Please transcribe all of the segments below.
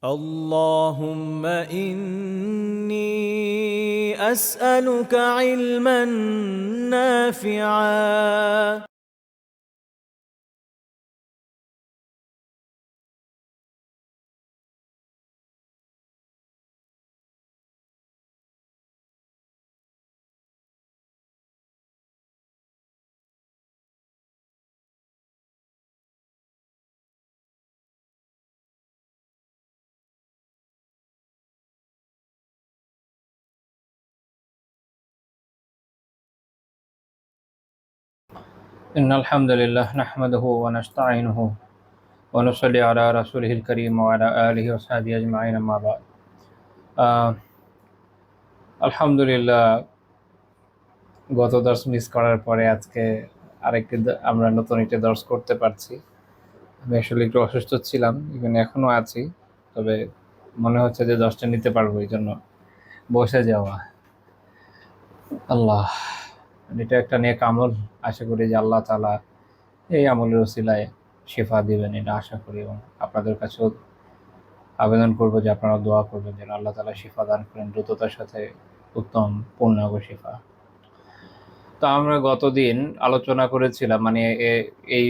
اللهم إني أسألك علما نافعا إن الحمد لله نحمده ونستعينه ونصلي على رسوله الكريم وعلى آله وصحبه أجمعين أما بعد আলহামদুলিল্লাহ গত দর্শ মিস করার পরে আজকে আমরা নতুন একটা দর্শ করতে পারছি। আমি আসলে একটু অসুস্থ ছিলাম, ইভেন এখনো আছি, তবে মনে হচ্ছে যে দর্শটা নিতে পারবো, এই জন্য বসে যাওয়া। আল্লাহ, এটা একটা নেক আমল। আশা করি যে আল্লাহ তাআলা এই আমলের ওসিলায় শিফা দিবেন, এটা আশা করি, এবং আপনাদের কাছেও আবেদন করবো যে আপনারা দোয়া করবেন যেন আল্লাহ তাআলা শিফা দান করেন, দ্রুততার সাথে উত্তম পূর্ণাঙ্গ শিফা। তো আমরা গতদিন আলোচনা করেছিলাম, মানে এই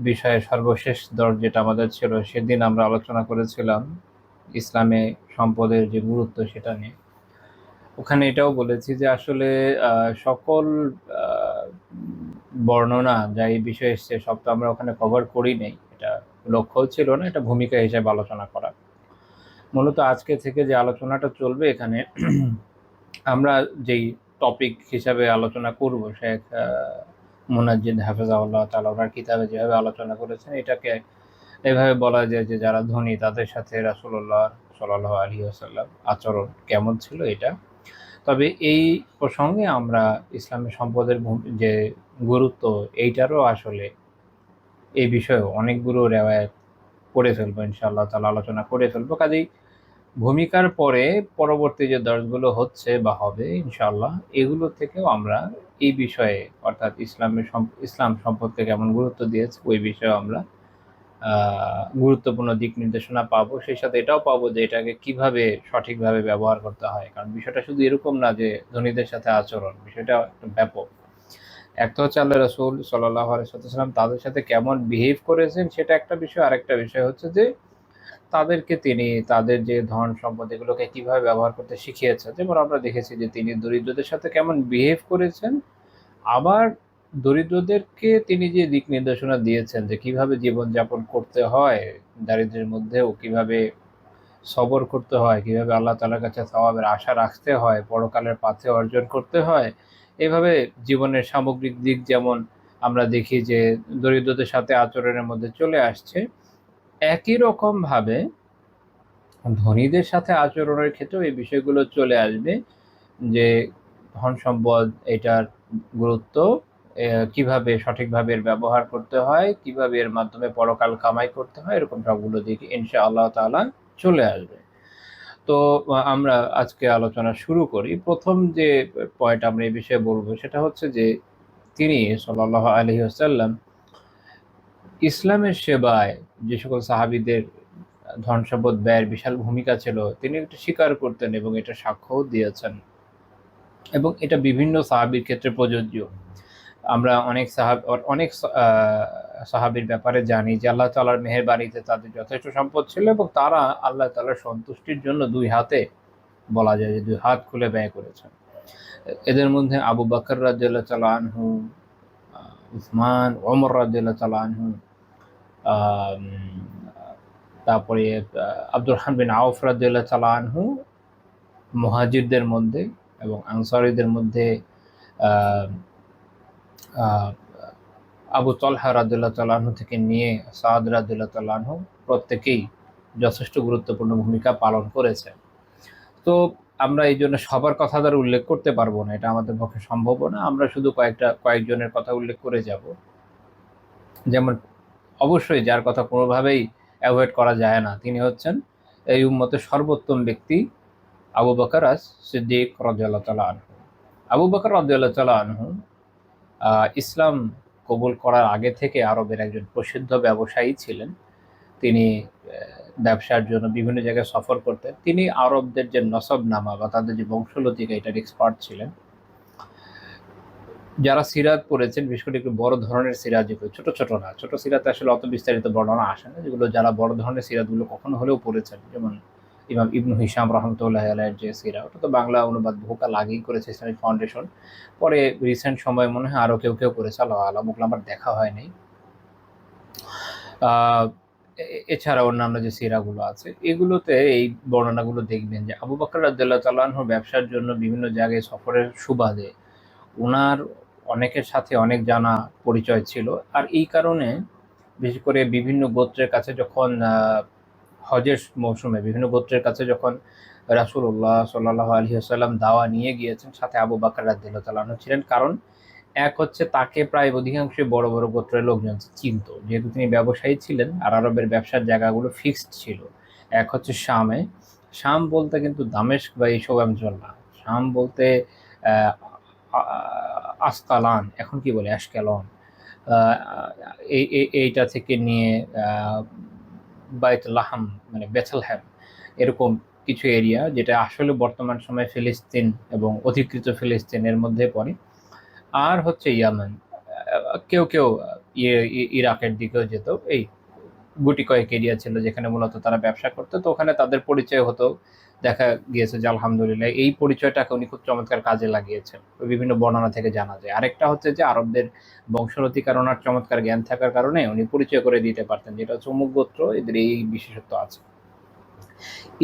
বিষয়ে সর্বশেষ দর যেটা আমাদের ছিল, সেদিন আমরা আলোচনা করেছিলাম ইসলামে সম্পদের যে গুরুত্ব সেটা নিয়ে। ওখানে এটাও বলেছি যে আসলে সকল বর্ণনা যা এই বিষয়ে এসছে সব তো আমরা ওখানে কভার করি নাই, এটা লক্ষ্য ছিল না, এটা ভূমিকা হিসেবে আলোচনা করা। মূলত আজকে থেকে যে আলোচনাটা চলবে এখানে আমরা যেই টপিক হিসাবে আলোচনা করব, শেখ মুনাজ্জিদ হাফেজাহুল্লাহ তাআলা ওনার কিতাবে যেভাবে আলোচনা করেছেন, এটাকে এভাবে বলা যায় যে যারা ধনী তাদের সাথে রাসূলুল্লাহ সাল্লাল্লাহু আলাইহি ওয়াসাল্লাম আচরণ কেমন ছিল এটা। তবে এই প্রসঙ্গে আমরা ইসলামের সম্পদের যে গুরুত্ব, এইটারও আসলে এই বিষয়ে অনেকগুলো রেওয়ায়াত করে ফেলবো ইনশাআল্লাহ তাআলা, আলোচনা করে ফেলবো। কাজেই ভূমিকার পরে পরবর্তী যে দর্শগুলো হচ্ছে বা হবে ইনশাআল্লাহ, এগুলো থেকেও আমরা এই বিষয়ে, অর্থাৎ ইসলাম সম্পদকে কেমন গুরুত্ব দিয়েছে ওই বিষয়ে আমরা গুরুত্বপূর্ণ দিক নির্দেশনা পাবো। সেই সাথে এটাও পাবো যে এটাকে কিভাবে সঠিকভাবে ব্যবহার করতে হয়, কারণ বিষয়টা শুধু এরকম না যে ধনীদের সাথে আচরণ, বিষয়টা একটা ব্যাপক। একটা হচ্ছে আল্লাহ রাসূল সাল্লাল্লাহু আলাইহি ওয়াসাল্লাম তাদের সাথে কেমন বিহেভ করেছেন সেটা একটা বিষয়, আরেকটা বিষয় হচ্ছে যে তাদেরকে তিনি তাদের যে ধন সম্পদ এগুলোকে কিভাবে ব্যবহার করতে শিখিয়েছেন। যেমন আমরা দেখেছি যে তিনি দরিদ্রদের সাথে কেমন বিহেভ করেছেন, আবার দরিদ্রদেরকে তিনি যে দিক নির্দেশনা দিয়েছেন যে কিভাবে জীবনযাপন করতে হয়, দারিদ্র্যের মধ্যেও কিভাবে সবর করতে হয়, কিভাবে আল্লাহ তাআলার কাছে সওয়াবের আশা রাখতে হয়, পরকালের পাথে অর্জন করতে হয়। এভাবে জীবনের সামগ্রিক দিক যেমন আমরা দেখি যে দরিদ্রদের সাথে আচরণের মধ্যে চলে আসছে, একই রকমভাবে ধনীদের সাথে আচরণের ক্ষেত্রেও এই বিষয়গুলো চলে আসবে যে ধন সম্পদ এটার গুরুত্ব, কিভাবে সঠিকভাবে এর ব্যবহার করতে হয়, কিভাবে এর মাধ্যমে পরকাল কামাই করতে হয়, এরকম সবগুলো দিকে ইনশাআল্লাহ তাআলা চলে আসবে। তো আমরা আজকে আলোচনা শুরু করি। প্রথম যে পয়েন্ট আমরা এই বিষয়ে বলবো সেটা হচ্ছে যে তিনি সাল্লাল্লাহু আলাইহি ওয়াসাল্লাম ইসলামের সেবায় যে সকল সাহাবীদের ধন সম্পদ ব্যয়ের বিশাল ভূমিকা ছিল, তিনি এটা স্বীকার করতেন এবং এটা সাক্ষ্যও দিয়েছেন, এবং এটা বিভিন্ন সাহাবীর ক্ষেত্রে প্রযোজ্য। আমরা অনেক সাহাবীর ব্যাপারে জানি যে আল্লাহ তাআলার মেহেরবানিতে তাদের যথেষ্ট সম্পদ ছিল এবং তারা আল্লাহ তাআলার সন্তুষ্টির জন্য দুই হাতে, বলা যায় যে দুই হাত খুলে ব্যয় করেছেন। এদের মধ্যে আবু বকর রাদিয়াল্লাহু তাআলা আনহু, উসমান, ওমর রাদিয়াল্লাহু তাআলা আনহু, আম তারপরে আব্দুর রহমান বিন আউফ রাদিয়াল্লাহু তাআলা আনহু মুহাজিরদের মধ্যে, এবং আনসারীদের মধ্যে আহ, আহ, আবু তলহা রাদিয়াল্লাহু তাআলা আনহু থেকে নিয়ে সাদ রাদিয়াল্লাহু তাআলা আনহু প্রত্যেকেই যথেষ্ট গুরুত্বপূর্ণ ভূমিকা পালন করেছে। তো আমরা এই জন্য সবার কথা দ্বারা উল্লেখ করতে পারবো না, এটা আমাদের পক্ষে সম্ভব না। আমরা শুধু কয়েকজনের কথা উল্লেখ করে যাব। যেমন অবশ্যই যার কথা কোনোভাবেই অ্যাভয়েড করা যায় না, তিনি হচ্ছেন এই উম্মতের সর্বোত্তম ব্যক্তি আবু বকর আস সিদ্দিক রাদিয়াল্লাহু তাআলা আনহু। আবু বকর রাদিয়াল্লাহু তাআলা আনহু ইসলাম কবুল করার আগে থেকে আরবের একজন প্রসিদ্ধ ব্যবসায়ী ছিলেন। তিনি ব্যবসার জন্য বিভিন্ন জায়গায় সফর করতেন। তিনি আরবদের যে নসবনামা বা তাদের যে বংশলতিকা এটার এক্সপার্ট ছিলেন। যারা সিরাত পড়েছেন, বিশেষ করে একটু বড় ধরনের সিরাত, যেগুলো ছোট ছোট না, ছোট সিরাতে আসলে অত বিস্তারিত বর্ণনা আসে না, যেগুলো যারা বড় ধরনের সিরাতগুলো কখনো হলেও পড়েছেন, যেমন ইমাম ইবনু হিশাম রহমতুল্লাহ আলাইহির যে সিরা, ওটা তো বাংলা অনুবাদ বহুকাল আগেই করেছে ইসলামিক ফাউন্ডেশন। পরে রিসেন্ট সময় মনে হয় আরও কেউ কেউ করেছে, আল্লাহ আলাম, ওগুলো আমার দেখা হয়নি। এছাড়া অন্যান্য যে সিরাগুলো আছে এগুলোতে এই বর্ণনাগুলো দেখবেন যে আবু বকর রাদিয়াল্লাহু তাআলা আনহু ব্যবসার জন্য বিভিন্ন জায়গায় সফরের সুবাদে ওনার অনেকের সাথে অনেক জানা পরিচয় ছিল। আর এই কারণে বিশেষ করে বিভিন্ন গোত্রের কাছে যখন হজের মৌসুমে বিভিন্ন গোত্রের কাছে যখন রাসূলুল্লাহ সাল্লাল্লাহু আলাইহি ওয়াসাল্লাম দাওয়া নিয়ে গিয়েছেন, সাথে আবু বকর রাদিয়াল্লাহু তাআলা আনহু ছিলেন। কারণ এক হচ্ছে তাকে প্রায় অধিকাংশই বড় বড় গোত্রের লোকজন চিনত, যেহেতু তিনি ব্যবসায়ী ছিলেন আর আরবের ব্যবসার জায়গাগুলো ফিক্সড ছিল। এক হচ্ছে শামে, শাম বলতে কিন্তু দামেস্ক বা এইসব অঞ্চল না, শাম বলতে আহ, আসকালান, এখন কি বলে অ্যাশকেলন, এইটা থেকে নিয়ে বাইতুল্লাহাম মানে বেথলহ্যাম, এরকম কিছু এরিয়া যেটা আসলে বর্তমান সময়ে ফিলিস্তিন এবং অধিকৃত ফিলিস্তিনের মধ্যে পড়ে। আর হচ্ছে ইয়ামেন, কেউ কেউ ইরাকের দিকেও যেত। এই গুটি কয়েক এরিয়া ছিল যেখানে মূলত তারা ব্যবসা করতো, তো ওখানে তাদের পরিচয় হতো। দেখা গিয়েছে যে আলহামদুলিল্লাহ এই পরিচয়টাকে উনি খুব চমৎকার কাজে লাগিয়েছেন, বিভিন্ন বর্ণনা থেকে জানা যায়। আরেকটা হচ্ছে যে আরবদের বংশলতিকার ওনার চমৎকার জ্ঞান থাকার কারণে উনি পরিচয় করে দিতে পারতেন যেটা হচ্ছে অমুক গোত্র, এদের এই বিশেষত্ব আছে।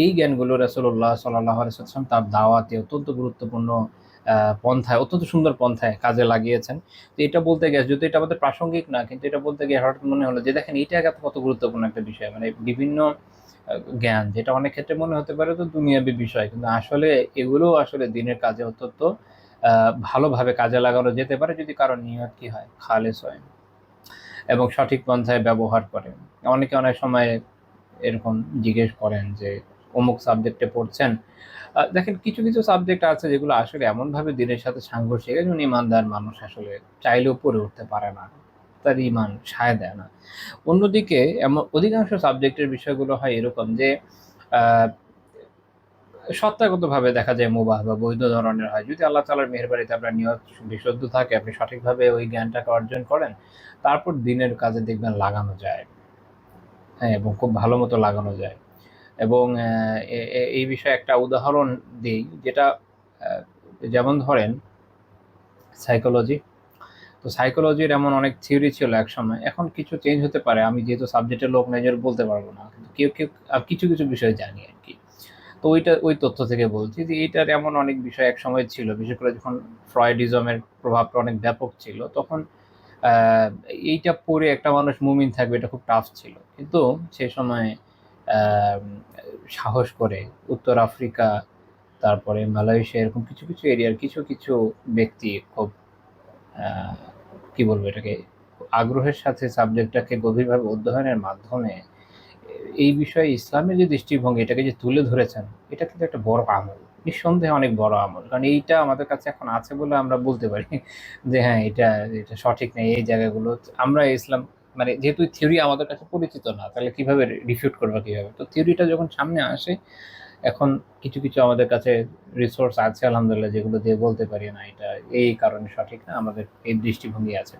এই জ্ঞানগুলো রাসূলুল্লাহ সাল্লাল্লাহু আলাইহি ওয়াসাল্লাম তার দাওয়াতে অত্যন্ত গুরুত্বপূর্ণ পন্থায়, অত্যন্ত সুন্দর পন্থায় কাজে লাগিয়েছেন। তো এটা বলতে গিয়ে, যদি এটা আমাদের প্রাসঙ্গিক না, কিন্তু এটা বলতে গিয়ে হঠাৎ মনে হলো যে দেখেন এটা কত গুরুত্বপূর্ণ একটা বিষয়। মানে বিভিন্ন জ্ঞান যেটা অনেক ক্ষেত্রে মনে হতে পারে তো দুনিয়াবী বিষয়, কিন্তু আসলে এগুলো আসলে দিনের কাজে অত্যন্ত ভালোভাবে কাজে লাগানো যেতে পারে যদি কারো নিয়ত কি হয়, খালেস হয় এবং সঠিক পন্থায় ব্যবহার করে। অনেকে অনেক সময় এরকম জিজ্ঞেস করেন যে অমুক সাবজেক্টে পড়ছেন, দেখেন কিছু কিছু সাবজেক্ট আছে যেগুলো আসলে এমনভাবে দিনের সাথে সাংঘর্ষিক, একজন ইমানদার মানুষ আসলে চাইলেও পড়ে উঠতে পারে না, তার ইমান সায় দেয় না। অন্যদিকে এমন অধিকাংশ সাবজেক্টের বিষয়গুলো হয় এরকম যে আহ, সত্তাগতভাবে দেখা যায় মুবাহ বা বৈধ ধরনের হয়। যদি আল্লাহ তাআলার মেহেরবানিতে আপনার নিয়ত বিশুদ্ধ থাকে, আপনি সঠিকভাবে ওই জ্ঞানটাকে অর্জন করেন, তারপর দিনের কাজে দেখবেন লাগানো যায়। হ্যাঁ, এবং খুব ভালো মতো লাগানো যায়। এবং এই বিষয়ে একটা উদাহরণ দিই, যেটা আহ, যেমন ধরেন সাইকোলজি। তো সাইকোলজির এমন অনেক থিওরি ছিল এক সময়, এখন কিছু চেঞ্জ হতে পারে, আমি যেহেতু সাবজেক্টের লোক নাই জন্য বলতে পারবো না, কিন্তু কেউ কেউ কিছু কিছু বিষয় জানি আর কি। তো ওই তথ্য থেকে বলছি যে এইটার এমন অনেক বিষয় এক সময় ছিল, বিশেষ করে যখন ফ্রয়েডিজমের প্রভাবটা অনেক ব্যাপক ছিল, তখন আহ, এইটা পড়ে একটা মানুষ মুমিন থাকবে এটা খুব টাফ ছিল। কিন্তু সে সময় আহ, সাহস করে উত্তর আফ্রিকা, তারপরে মালয়েশিয়া, এরকম কিছু কিছু এরিয়ার কিছু কিছু ব্যক্তি খুব আহ, কি বলবো এটাকে, আগ্রহের সাথে সাবজেক্টটাকে গভীরভাবে অধ্যয়নের মাধ্যমে এই বিষয়ে ইসলামের যে দৃষ্টিভঙ্গি এটাকে যে তুলে ধরেছেন, এটা কিন্তু একটা বড় আমল, নিঃসন্দেহে অনেক বড় আমল। কারণ এইটা আমাদের কাছে এখন আছে বলে আমরা বলতে পারি যে হ্যাঁ এটা এটা সঠিক নেই এই জায়গাগুলো। আমরা ইসলাম মানে যেহেতু থিওরি আমাদের কাছে পরিচিত না, তাহলে কিভাবে রিফিউট করবো কিভাবে? তো থিওরিটা যখন সামনে আসে, এখন কিছু কিছু আমাদের কাছে রিসোর্স আছে আলহামদুলিল্লাহ, যেগুলো দিয়ে বলতে পারি না এটা এই কারণে সঠিক না, আমাদের এই দৃষ্টিভঙ্গি আছে।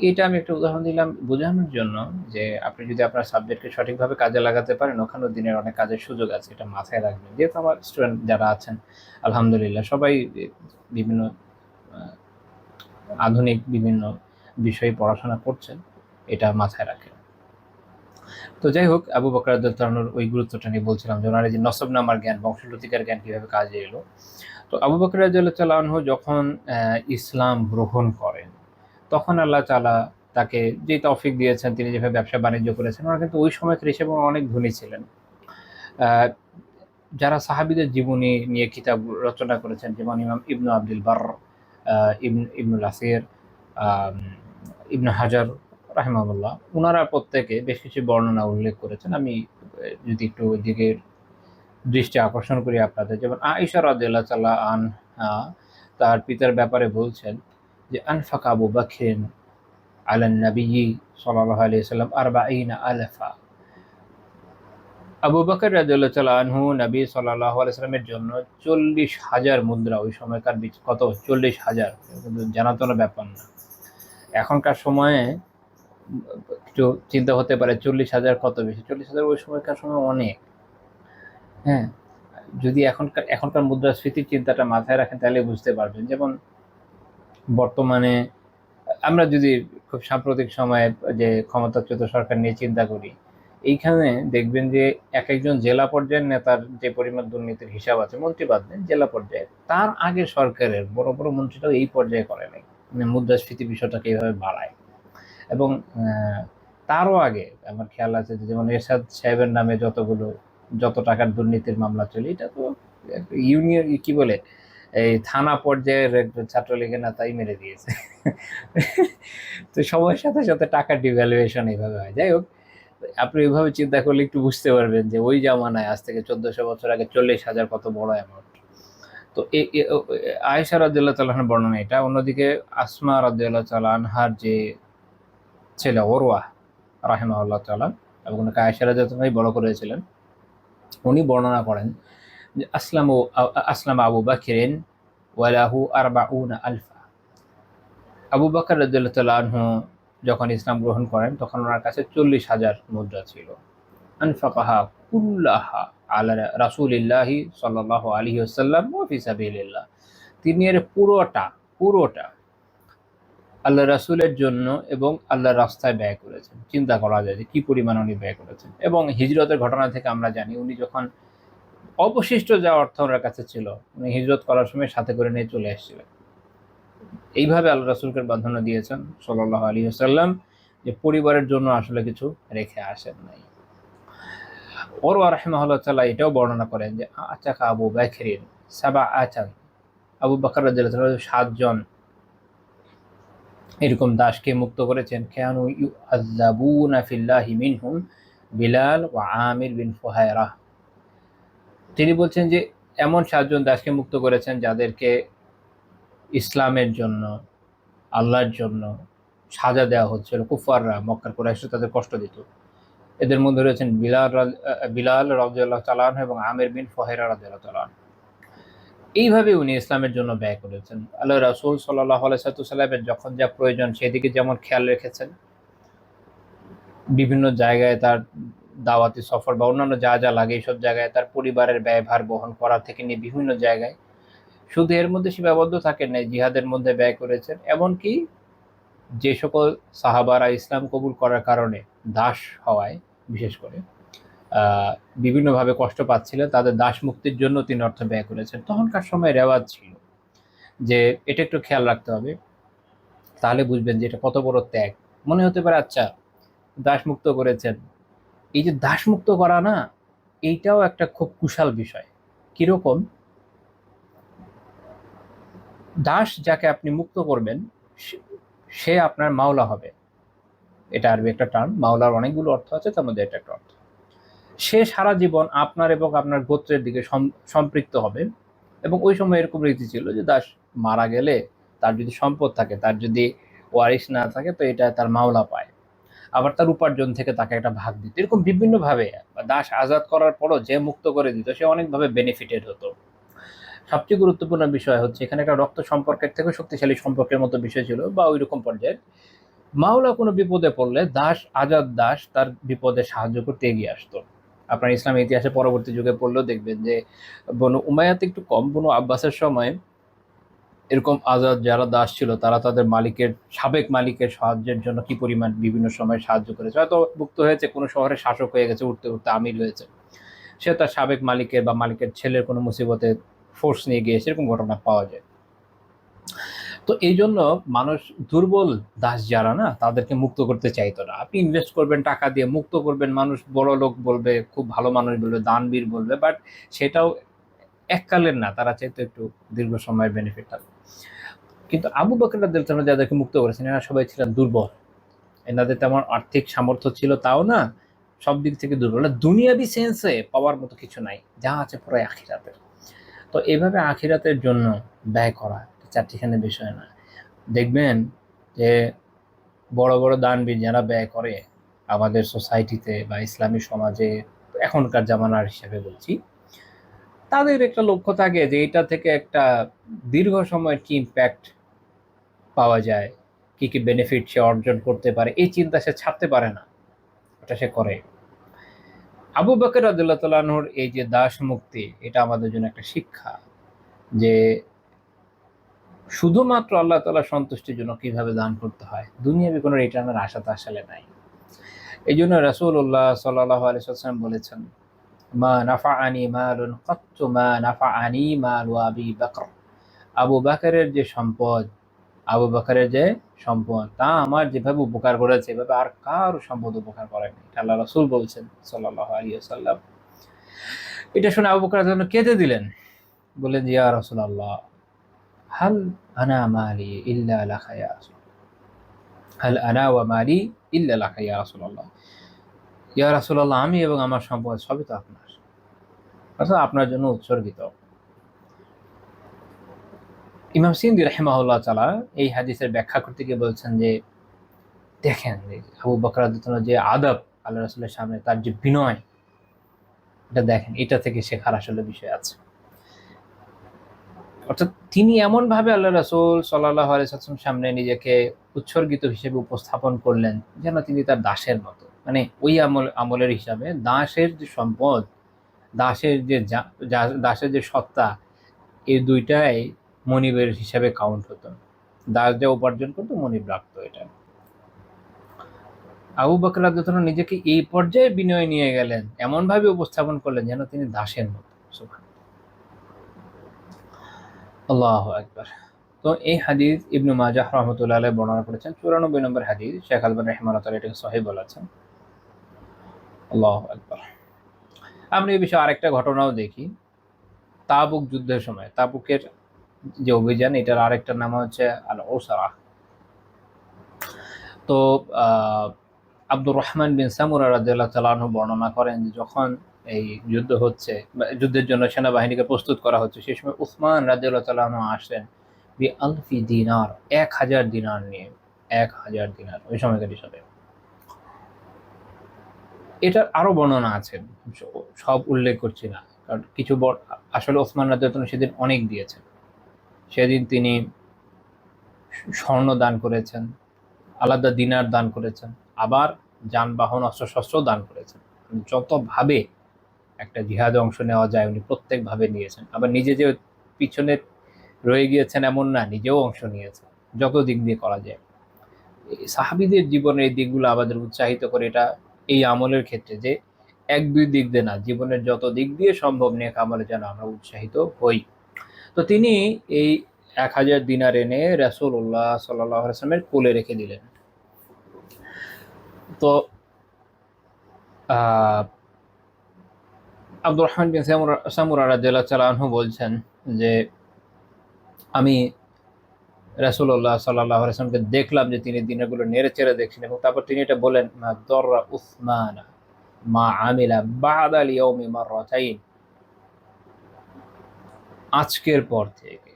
এইটা আমি একটা উদাহরণ দিলাম বোঝানোর জন্য যে আপনি যদি আপনার সাবজেক্টকে সঠিকভাবে কাজে লাগাতে পারেন, ওখানেও দিনের অনেক কাজের সুযোগ আছে, এটা মাথায় রাখবেন। যেহেতু আমার স্টুডেন্ট যারা আছেন আলহামদুলিল্লাহ সবাই বিভিন্ন আহ, আধুনিক বিভিন্ন বিষয়ে পড়াশোনা করছেন, এটা মাথায় রাখেন। তো যাই হোক, আবু বকর রাদিয়াল্লাহু তাআলার ওই গুরুত্বটা নিয়ে বলছিলাম যে ওনার এই যে নসবনামার জ্ঞান, বংশলতিকার জ্ঞান কিভাবে কাজে এলো। তো আবু বকর রাদিয়াল্লাহু তাআলা আনহু যখন ইসলাম গ্রহণ করেন, তখন আল্লাহ তাআলা তাকে যে তৌফিক দিয়েছেন, তিনি যেভাবে ব্যবসা বাণিজ্য করেছেন, ওনারা কিন্তু ওই সময়কার হিসেবে অনেক ধনী ছিলেন। আহ, যারা সাহাবীদের জীবনী নিয়ে কিতাব রচনা করেছেন, যেমন ইমাম ইবনু আব্দুল বার, ইবনুল আসির, আহ, ইবনু হাজার রাহিমাহুল্লাহ, ওনারা প্রত্যেকে বেশ কিছু বর্ণনা উল্লেখ করেছেন। আমি যদি একটু ওইদিকে দৃষ্টি আকর্ষণ করি আপনাদের, যেমন আয়েশা রাদিয়াল্লাহু তাআলা আনহা তার পিতার ব্যাপারে বলছেন যে আনফাকা আবু বকর আলা নবী সাল্লাল্লাহু আলাইহি ওয়াসাল্লাম 40 আলাফা, আবু বকর রাদিয়াল্লাহু তাআলা আনহু নবী সাল্লাল্লাহু আলাইহি সাল্লামের জন্য 40,000 মুদ্রা, ওই সময়কার কত 40,000, কিন্তু জানাতনা ব্যাপার না। এখনকার সময়ে একটু চিন্তা হতে পারে 40,000 কত বেশি, 40,000 ওই সময়কার সময় অনেক। হ্যাঁ, যদি এখনকার মুদ্রাস্ফীতির চিন্তাটা মাথায় রাখেন তাহলে বুঝতে পারবেন। যেমন বর্তমানে আমরা যদি খুব সাম্প্রতিক সময়ে যে ক্ষমতাচ্যুত সরকার নিয়ে চিন্তা করি, এইখানে দেখবেন যে এক একজন জেলা পর্যায়ের নেতার যে পরিমাণ দুর্নীতির হিসাব আছে, মন্ত্রী বাদ দেন, জেলা পর্যায়ে তার আগে সরকারের বড় বড় মন্ত্রীরাও এই পর্যায়ে করে নাই, মানে মুদ্রাস্ফীতি বিষয়টাকে এইভাবে বাড়ায়। এবং তারও আগে আমার খেয়াল আছে যে যেমন এরশাদ সাহেবের নামে যত টাকার দুর্নীতির মামলা চলে, এটা তো ইউনিয়ন কি বলে এই থানা পর্যায়ের একজন ছাত্রলীগের নেতাই মেরে দিয়েছে। তো সময়ের সাথে সাথে টাকার ডিভ্যালুয়েশন এইভাবে হয়। যাই হোক, আপনি এইভাবে চিন্তা করলে একটু বুঝতে পারবেন যে ওই জামানায় আজ থেকে 1400 বছর আগে 40,000 কত বড় অ্যামাউন্ট। তো আয়েশা রাদিয়াল্লাহু তাআলা আনহার বর্ণনা এটা। অন্যদিকে আসমা রাদিয়াল্লাহু তাআলা আনহার যে ছেলে ওরওয়া রাহিমাহুল্লাহ তাআলা, এবং ওনাকে আয়েশা রাদিয়াল্লাহু তাআলাই বড় করেছিলেন, উনি বর্ণনা করেন যে আসলাম আবু বকরিন ওয়ালাহু আরবাউনা আলফা। আবু বকর রাদিয়াল্লাহু তাআলা আনহু যখন ইসলাম গ্রহণ করেন তখন ওনার কাছে 40,000 মুদ্রা ছিল। আনফাকাহা কুল্লাহা আলা রাসূলিল্লাহি সাল্লাল্লাহু আলাইহি ওয়াসাল্লাম ওয়া ফি সাবিলিল্লাহ। তিনি এর পুরোটা আল্লাহ রাসূলের জন্য এবং আল্লাহর রাস্তায় ব্যয় করেছেন। চিন্তা করা যায় যে কি পরিমাণ উনি ব্যয় করেছেন। এবং হিজরতের ঘটনা থেকে আমরা জানি উনি যখন অবশিষ্ট যা অর্থ ওনার কাছে ছিল, উনি হিজরত করার সময় সাথে করে নিয়ে চলে এসেছিলেন। এইভাবে আল্লাহ রাসূলকে বাঁধানো দিয়েছেন সাল্লাল্লাহু আলাইহি ওয়াসাল্লাম, যে পরিবারের জন্য আসলে কিছু রেখে আসেন নাই। ওরওয়া রাহিমাহুল্লাহ তাআলা এটাও বর্ণনা করেন যে আতাকা আবু বকরিন সাবআতান, আবু বকর রাদিয়াল্লাহু তাআলা 7 জন এরকম দাসকে মুক্ত করেছেন। কানু ইউআযাবুনা ফিল্লাহি মিনহুম বিলাল ওয়া আমির বিন ফুহায়রা। তিনি বলছেন যে এমন 7 জন দাসকে মুক্ত করেছেন যাদেরকে ইসলামের জন্য, আল্লাহর জন্য সাজা দেওয়া হচ্ছিল। কুফাররা, মক্কার কুরাইশরা তাদের কষ্ট দিত। এদের মধ্যে রয়েছেন বিলাল রাদিয়াল্লাহু তাআলা আনহু এবং আমির বিন ফুহায়রা রাদিয়াল্লাহু তাআলা আনহু। এইভাবে উনি ইসলামের জন্য ব্যয় করেছেন। আল্লাহ রাসূল সাল্লাল্লাহু আলাইহি ওয়াসাল্লামের যখন যা প্রয়োজন সেদিকে যেমন খেয়াল রেখেছেন, বিভিন্ন জায়গায় তার দাওয়াতি সফর বা অন্যান্য যা যা লাগে এইসব জায়গায় তার পরিবারের ব্যয়ভার বহন করা থেকে নিয়ে বিভিন্ন জায়গায়, শুধু এর মধ্যে সীমাবদ্ধ থাকেন নাই, জিহাদের মধ্যে ব্যয় করেছেন। এমনকি যে সকল সাহাবারা ইসলাম কবুল করার কারণে দাস হওয়ায় বিশেষ করে বিভিন্নভাবে কষ্ট পাচ্ছিলেন, তাদের দাস মুক্তির জন্য তিনি অর্থ ব্যয় করেছেন। তখনকার সময় রেওয়াজ ছিল যে এটা একটু খেয়াল রাখতে হবে, তাহলে বুঝবেন যে এটা কত বড় ত্যাগ। মনে হতে পারে আচ্ছা দাস মুক্ত করেছেন, এই যে দাস মুক্ত করা না, এইটাও একটা খুব কুশল বিষয়। কিরকম? দাস যাকে আপনি মুক্ত করবেন সে আপনার মাওলা হবে। এটা আরবি একটা টার্ম, মাওলার অনেকগুলো অর্থ আছে, তার মধ্যে এটা একটা অর্থ। সে সারা জীবন আপনার এবং আপনার গোত্রের দিকে সম্পৃক্ত হবে। এবং ওই সময় এরকম রীতি ছিল যে দাস মারা গেলে তার যদি সম্পদ থাকে, তার যদি ওয়ারিশ না থাকে, তো এটা তার মাওলা পায়। আবার তার উপার্জন থেকে তাকে একটা ভাগ দিত। এরকম বিভিন্নভাবে দাস আজাদ করার পরও যে মুক্ত করে দিত সে অনেকভাবে বেনিফিটেড হতো। সবচেয়ে গুরুত্বপূর্ণ বিষয় হচ্ছে এখানে একটা রক্ত সম্পর্কের থেকে শক্তিশালী সম্পর্কের মতো বিষয় ছিল বা ওই রকম পর্যায়ের। মাওলা কোনো বিপদে পড়লে আজাদ দাস তার বিপদে সাহায্য করতে এগিয়ে আসতো। আপনার ইসলামের ইতিহাসে পরবর্তী যুগে পড়লেও দেখবেন যে বনু উমাইয়াতে একটু কম, বনু আব্বাসের সময় এরকম আজাদ যারা দাস ছিল তারা তাদের সাবেক মালিকের সাহায্যের জন্য কি পরিমাণ বিভিন্ন সময় সাহায্য করেছে। হয়তো মুক্ত হয়েছে, কোনো শহরের শাসক হয়ে গেছে, উঠতে উঠতে আমির হয়েছে, সে তার সাবেক মালিকের বা মালিকের ছেলের কোনো মুসিবতে ফোর্স নিয়ে গিয়েছে, এরকম ঘটনা পাওয়া যায়। তো এই জন্য মানুষ দুর্বল দাস যারা না, তাদেরকে মুক্ত করতে চাইতো না। আপনি ইনভেস্ট করবেন টাকা দিয়ে, মুক্ত করবেন, মানুষ বড় লোক বলবে, খুব ভালো মানুষ বলবে, দানবীর বলবে, বাট সেটাও এককালের না, তারা চাইতো একটু দীর্ঘ সময়ের বেনিফিট থাকবে। কিন্তু আবু বকর রাদিয়াল্লাহু আনহু যাদেরকে মুক্ত করেছেন এরা সবাই ছিলেন দুর্বল। এনাদের তেমন আর্থিক সামর্থ্য ছিল তাও না, সব দিক থেকে দুর্বল। দুনিয়াবি সেন্সে পাওয়ার মতো কিছু নাই, যা আছে পুরো আখিরাতের। তো এইভাবে আখিরাতের জন্য ব্যয় করা চারটিখানে বিষয় না। দেখবেন যে বড় বড় দানবীর যারা ব্যয় করে আমাদের সোসাইটিতে বা ইসলামী সমাজে, এখনকার জামানার হিসেবে বলছি, তাদের একটা লক্ষ্য থাকে যে এটা থেকে একটা দীর্ঘ সময়ের কি ইম্প্যাক্ট পাওয়া যায়, কি কি বেনিফিট সে অর্জন করতে পারে, এই চিন্তা সে ছাড়তে পারে না, ওটা সে করে। আবু বকর রাদিয়াল্লাহু তাআলা আনহুর এই যে দাস মুক্তি, এটা আমাদের জন্য একটা শিক্ষা যে শুধুমাত্র আল্লাহ তাআলা সন্তুষ্টির জন্য কিভাবে দান করতে হয়, দুনিয়াবি কোনো রিটার্নের আশা তো আসলে নাই। এই জন্য রাসূলুল্লাহ সাল্লাল্লাহু আলাইহি ওয়াসাল্লাম বলেছেন, মা নাফাআনি মালুন কাত্তু মা নাফাআনি মালু আবি বকর। আবু বকরের যে সম্পদ, আবু বকরের যে সম্পদ তা আমার যেভাবে উপকার করেছে এভাবে আর কারো সম্পদ উপকার করেনি। এটা আল্লাহ রাসূল বলছেন সাল্লাল্লাহু আলাইহি ওয়াসাল্লাম। এটা শুনে আবু বকর রাদিয়াল্লাহু আনহু কেঁদে দিলেন, বললেন, ইয়া রাসূলুল্লাহ, হাল আনা মালি ইল্লা লাকা ইয়া রাসূল, হাল আনা ওয়া মালি ইল্লা লাকা ইয়া রাসূলুল্লাহ। ইয়া রাসূলুল্লাহ, আমি এবং আমার সম্পদ সবই তো আপনার, অর্থাৎ আপনার জন্য উৎসর্গিত। ইমাম সিন্দি রাহিমাহুল্লাহ তাআলা এই হাদিসের ব্যাখ্যা করতে গিয়ে বলছেন যে দেখেন আবু বকর রাদিয়াল্লাহু আনহু যে আদব আল্লাহ রাসূলের সামনে, তার যে বিনয়, এটা দেখেন, এটা থেকে শেখার আসলে বিষয় আছে। অর্থাৎ তিনি এমন ভাবে আল্লাহ রাসূল সাল্লাল্লাহু আলাইহি ওয়াসাল্লামের সামনে নিজেকে উৎসর্গিত হিসেবে উপস্থাপন করলেন যেন তিনি তার দাসের মতো, মানে ওই আমলের হিসাবে দাসের যে সম্পদ, দাসের যে দাসের যে সত্তা, এই দুইটাই মনিবের হিসাবে কাউন্ট হতো। দাস যা উপার্জন করতো মনিব রাখতো। এটা আবু বকর রাদিয়াল্লাহু আনহু নিজেকে এই পর্যায়ে বিনয় নিয়ে গেলেন, এমন ভাবে উপস্থাপন করলেন যেন তিনি দাসের মতো। সুবহানাল্লাহ, আল্লাহু আকবার। তো এই হাদিস ইবনু মাজাহ রাহমাতুল্লাহ আলাইহি বর্ণনা করেছেন, 94 নম্বর হাদিস। শেখ আলবানী রাহিমাহুল্লাহ তাআলা এটাকে সহিহ বলেছেন। আল্লাহু আকবার। আমরা এই বিষয়ে আরেকটা ঘটনাও দেখি। তাবুক যুদ্ধের সময়, তাবুকের যে অভিযান, এটার আরেকটা নাম হচ্ছে আল উসরা। তো আব্দুর রহমান বিন সামুরা রাদিয়াল্লাহু তাআলা আনহু বর্ণনা করেন যে যখন এই যুদ্ধ হচ্ছে, যুদ্ধের জন্য সেনাবাহিনীকে প্রস্তুত করা হচ্ছে, সেই সময় উসমান রাদিয়াল্লাহু তাআলা আনহু আসলেন বি আলফি দিনার, 1000 দিনার নিয়ে। 1000 দিনার ওই সময়কার হিসাবে। এটার আরো বর্ণনা আছে, সব উল্লেখ করছি না, কারণ কিছু আসলে ওসমান রাদিয়াল্লাহু আনহু সেদিন অনেক দিয়েছেন। সেদিন তিনি স্বর্ণ দান করেছেন, আলাদা দিনার দান করেছেন, আবার যানবাহন অস্ত্রশস্ত্র দান করেছেন। যতভাবে একটা জিহাদে অংশ নেওয়া যায় উনি প্রত্যেকভাবে নিয়েছেন। আবার নিজে যে পিছনে রয়ে গিয়েছেন এমন না, নিজেও অংশ নিয়েছেন, যত দিক দিয়ে করা যায়। সাহাবীদের জীবনের এই দিকগুলো আমাদের উৎসাহিত করে, এটা এই আমলের ক্ষেত্রে যে এক দুই দিক দিয়ে না, জীবনের যত দিক দিয়ে সম্ভব নেক আমলে যেন আমরা উৎসাহিত হই। তো তিনি এই 1000 দিনার এনে রাসূলুল্লাহ সাল্লাল্লাহু আলাইহি ওয়াসাল্লামের কোলে রেখে দিলেন। তো আব্দুর রহমান বিন সামুরা রাদিয়াল্লাহু তাআলা আনহু বলছেন যে আমি রাসূলুল্লাহ সাল্লাল্লাহু আলাইহি ওয়াসাল্লামকে দেখলাম যে তিনি দিনারগুলো নেড়ে চেড়ে দেখছেন, এবং তারপর তিনি এটা বলেন, মা দররা উসমান মা আমিলা বা'দাল ইয়াউমি মাররাতাইন। আজকের পর থেকে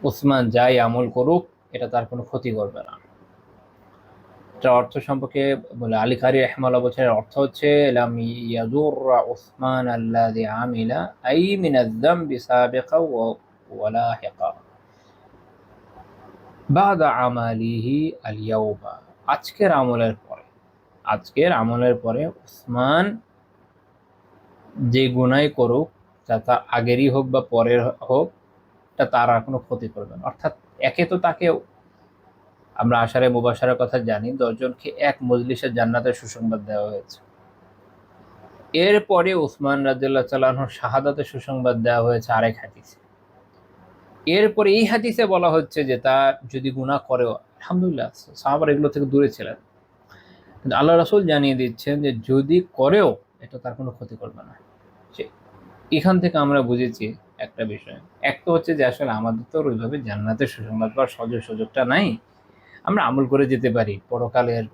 উসমান যাই আমল করুক এটা তার কোনো ক্ষতি করবে না। এটার অর্থ সম্পর্কে বলে আলী কারি রাহিমাহুল্লাহ বলছেন, অর্থ হচ্ছে লাম ইয়াদুররা উসমান আল্লাযী আমিলা আই মিনায যামবি সাবিকা ওয়া লাহিকা বাদা আমালিহি আল ইয়াউমা। আজকের আমলের পরে উসমান যে গুনাহ করুক, তা তার আগেরই হোক বা পরের হোক, তা তার আর কোনো ক্ষতি করবে না। অর্থাৎ একে তো তাকে, আমরা আশারে মুবাশশারার কথা জানি, 10 জনকে এক মজলিসে জান্নাতের সুসংবাদ দেওয়া হয়েছে। এরপরে উসমান রাদিয়াল্লাহু তাআলা আনহুর শাহাদাতের সুসংবাদ দেওয়া হয়েছে আরেক হাদিসে। এরপরে এই হাদিসে বলা হচ্ছে যে তার যদি গুনাহ করেও, আলহামদুলিল্লাহ সাহাবারা এগুলো থেকে দূরে ছিলেন, কিন্তু আল্লাহ রাসূল জানিয়ে দিচ্ছেন যে যদি করেও এটা তার কোনো ক্ষতি করবে না। এখান থেকে আমরা বুঝেছি একটা বিষয়, এক তো হচ্ছে যে আসলে আমাদের তো ওইভাবে জান্নাতের সুসংবাদ পাওয়ার সুযোগটা নাই। আমরা আমল করে যেতে পারি, পরকালের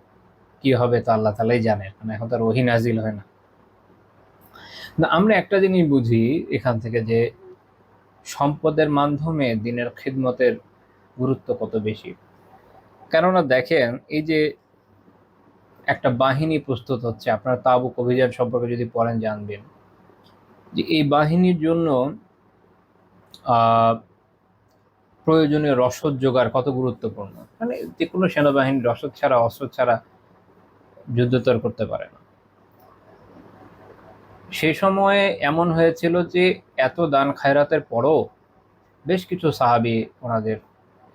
কি হবে তো আল্লাহ তাআলাই জানেন, কারণ এখন তো ওহী নাজিল হয় না। আমরা একটা জিনিস বুঝি এখান থেকে যে সম্পদের মাধ্যমে দ্বীনের খিদমতের গুরুত্ব কত বেশি। কেননা দেখেন, এই যে একটা বাহিনী প্রস্তুত হচ্ছে। আপনার তাবুক অভিযান সম্পর্কে যদি পড়েন জানবেন যে এই বাহিনীর জন্য আহ প্রয়োজনীয় রসদ জোগাড় কত গুরুত্বপূর্ণ। মানে যে কোনো সেনাবাহিনী রসদ ছাড়া, অস্ত্র ছাড়া যুদ্ধ তো আর করতে পারে না। সেই সময়ে এমন হয়েছিল যে এত দান খায়রাতের পরও বেশ কিছু সাহাবী ওনাদের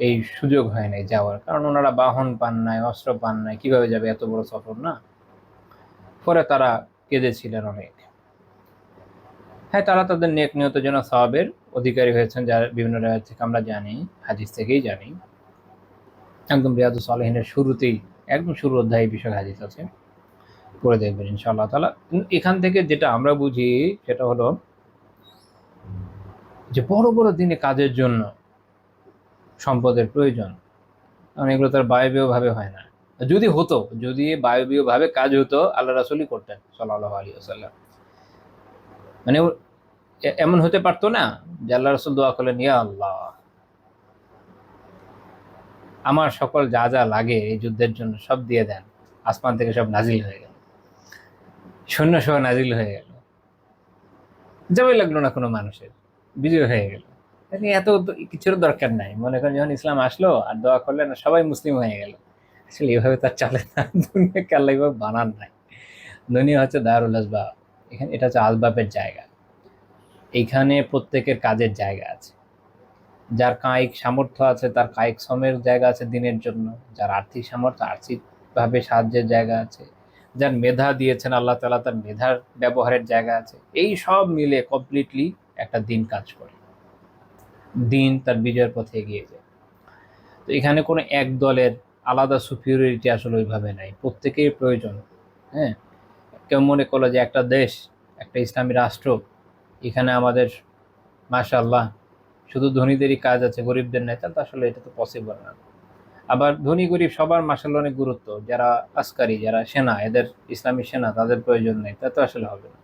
এই সুযোগ হয় নাই যাওয়ার, কারণ ওনারা বাহন পান নাই, অস্ত্র পান নাই, কিভাবে যাবে এত বড় সফর না। পরে তারা কেঁদেছিলেন অনেক। হ্যাঁ, তারা তাদের নেক নিয়তের জন্য সওয়াবের অধিকারী হয়েছেন, যার বিভিন্ন রায় থেকে আমরা জানি, হাদিস থেকেই জানি। একদম রিয়াদুস সালেহিনের শুরুতেই, একদম শুরু অধ্যায় এই বিষয়ে হাদিস আছে, পড়ে দেখবেন ইনশাআল্লাহ তাআলা। এখান থেকে যেটা আমরা বুঝি সেটা হলো যে বড় বড় দিনে কাজের জন্য সম্পদের প্রয়োজন, কারণ এগুলো তার বায়বীয় ভাবে হয় না। যদি হতো, যদি বায়বীয় ভাবে কাজ হতো আল্লাহ রাসূলই করতেন সাল্লাল্লাহু আলাইহি ওয়াসাল্লাম। মানে এমন হতে পারতো না যে আল্লাহ রাসূল দোয়া করলেন, ইয়া আল্লাহ আমার সকল যা যা লাগে এই যুদ্ধের জন্য সব দিয়ে দেন, আসমান থেকে সব নাজিল হয়ে গেল, সৈন্য সহ নাজিল হয়ে গেল, যাওয়াই লাগলো না কোনো মানুষের, বিজয় হয়ে গেল। এত কিছুর দরকার নাই। মনে করেন যখন ইসলাম আসলো আর দোয়া করলেন সবাই মুসলিম হয়ে গেল, আসলে এভাবে তার চলে না। দুনিয়াকে আল্লাহ এভাবে বানান নাই। দুনিয়া হচ্ছে দারুল আসবাব, এখানে এটা হচ্ছে আসবাবের জায়গা। এইখানে প্রত্যেকের কাজের জায়গা আছে। যার কায়িক সামর্থ্য আছে তার কায়িক শ্রমের জায়গা আছে দিনের জন্য, যার আর্থিক সামর্থ্য আর্থিকভাবে সাহায্যের জায়গা আছে, যার মেধা দিয়েছেন আল্লাহ তাআলা তার মেধার ব্যবহারের জায়গা আছে। এই সব মিলে কমপ্লিটলি একটা দিন কাজ করে, দিন তার বিজয়ের পথে এগিয়ে যায়। তো এখানে কোনো এক দলের আলাদা সুপিরিয়রিটি আসলে ওইভাবে নাই, প্রত্যেকের প্রয়োজন। হ্যাঁ, কেউ মনে করলো যে একটা দেশ, একটা ইসলামী রাষ্ট্র, এখানে আমাদের মাশাআল্লাহ শুধু ধনীদেরই কাজ আছে, গরিবদের নাই, তাহলে আসলে এটা তো পসিবল না। আবার ধনী গরিব সবার মাশাআল্লাহ অনেক গুরুত্ব, যারা আসকারি, যারা সেনা, এদের ইসলামী সেনা, তাদের প্রয়োজন নেই, তা তো আসলে হবে না।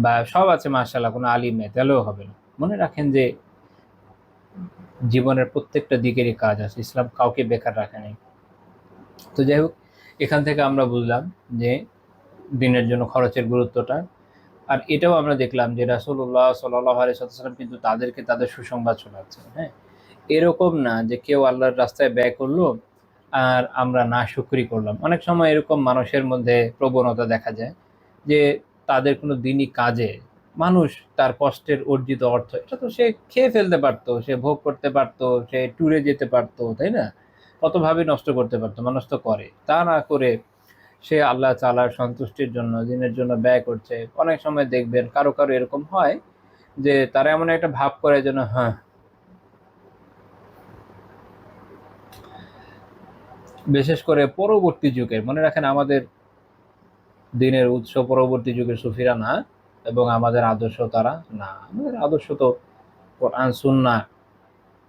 বা সব আছে মাশাআল্লাহ, কোনো আলিম নেই, তাহলেও হবে না। মনে রাখেন যে জীবনের প্রত্যেকটা দিকেরই কাজ আছে, ইসলাম কাউকে বেকার রাখে নাই। তো যাই হোক, এখান থেকে আমরা বুঝলাম যে দিনের জন্য খরচের গুরুত্বটা। আর এটাও আমরা দেখলাম যে রাসূলুল্লাহ সাল্লাল্লাহু আলাইহি ওয়াসাল্লাম কিন্তু তাদেরকে তাদের সুসংবাদ শোনাচ্ছেন। হ্যাঁ, এরকম না যে কেউ আল্লাহর রাস্তায় ব্যয় করলো আর আমরা নাশুকরি করলাম। অনেক সময় এরকম মানুষের মধ্যে প্রবণতা দেখা যায় যে তাদের কোনো দিনই কাজে মানুষ তার কষ্টের অর্জিত অর্থ এটা তো সে খেয়ে ফেলতে পারতো, সে ভোগ করতে পারতো, সে ট্যুরে যেতে পারতো, তাই না? কতভাবে নষ্ট করতে পারতো, মানুষ তো করে। তা না করে সে আল্লাহ তাআলার সন্তুষ্টির জন্য দিনের জন্য ব্যয় করছে। অনেক সময় দেখবেন কারো কারো এরকম হয় যে তারা এমন একটা ভাব করে যেন, হ্যাঁ, বিশেষ করে পরবর্তী যুগের, মনে রাখেন আমাদের দিনের উৎস পরবর্তী যুগের সুফিরা না, এবং আমাদের আদর্শ তারা না। আমাদের আদর্শ তো কোরআন সুন্নাহ,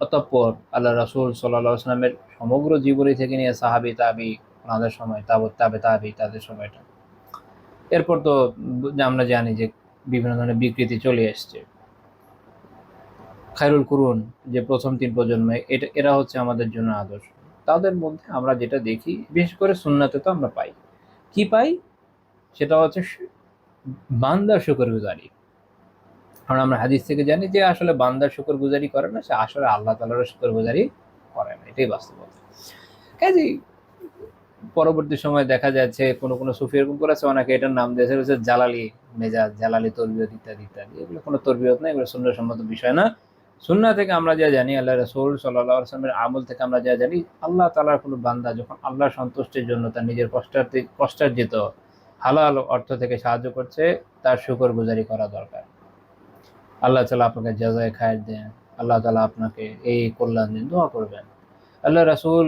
অতঃপর আল্লাহ রাসূল সাল্লাল্লাহু আলাইহি ওয়াসাল্লামের সমগ্র জীবনী থেকে নিয়ে সাহাবী তাবি ওনাদের সময়, তাবৎ তাবে তাবি তাদের সময়টা। এরপর তো আমরা জানি যে বিভিন্ন ধরনের বিকৃতি চলে এসছে। খায়রুল কুরুন, যে প্রথম ৩ প্রজন্মে, এরা হচ্ছে আমাদের জন্য আদর্শ। তাদের মধ্যে আমরা যেটা দেখি, বিশেষ করে সুন্নাতে তো আমরা পাই। কি পাই? সেটা হচ্ছে বান্দার শুকরগুজারি। কারণ আমরা হাদিস থেকে জানি যে আসলে বান্দার শুকরগুজারি করে না, সে আসলে আল্লাহ তাআলারও শুকরগুজারি করে না। এটাই বাস্তবতা। কাজেই পরবর্তী সময়ে দেখা যাচ্ছে কোনো সুফি এরকম করেছে, অনেকে এটার নাম দিয়েছে হচ্ছে জালালি মেজাজ, জালালি তরবিয়ত ইত্যাদি ইত্যাদি। এগুলো কোনো তরবিয়ত না, এগুলো সুন্নাহসম্মত বিষয় না। সুন্নাহ থেকে আমরা যা জানি, আল্লাহ রাসূল সাল্লাল্লাহু আলাইহি ওয়াসাল্লামের আমল থেকে আমরা যা জানি, আল্লাহ তাআলার কোনো বান্দা যখন আল্লাহর সন্তুষ্টির জন্য তার নিজের কষ্টার্জিত হালাল অর্থ থেকে সাহায্য করছে, তার শুকরগুজারি করা দরকার। আল্লাহ তাআলা আপনাকে জাযায়ে খায়ের দেন, আল্লাহ তাআলা আপনাকে এই কল্যাণ দিন, দোয়া করবেন। আল্লাহ রাসূল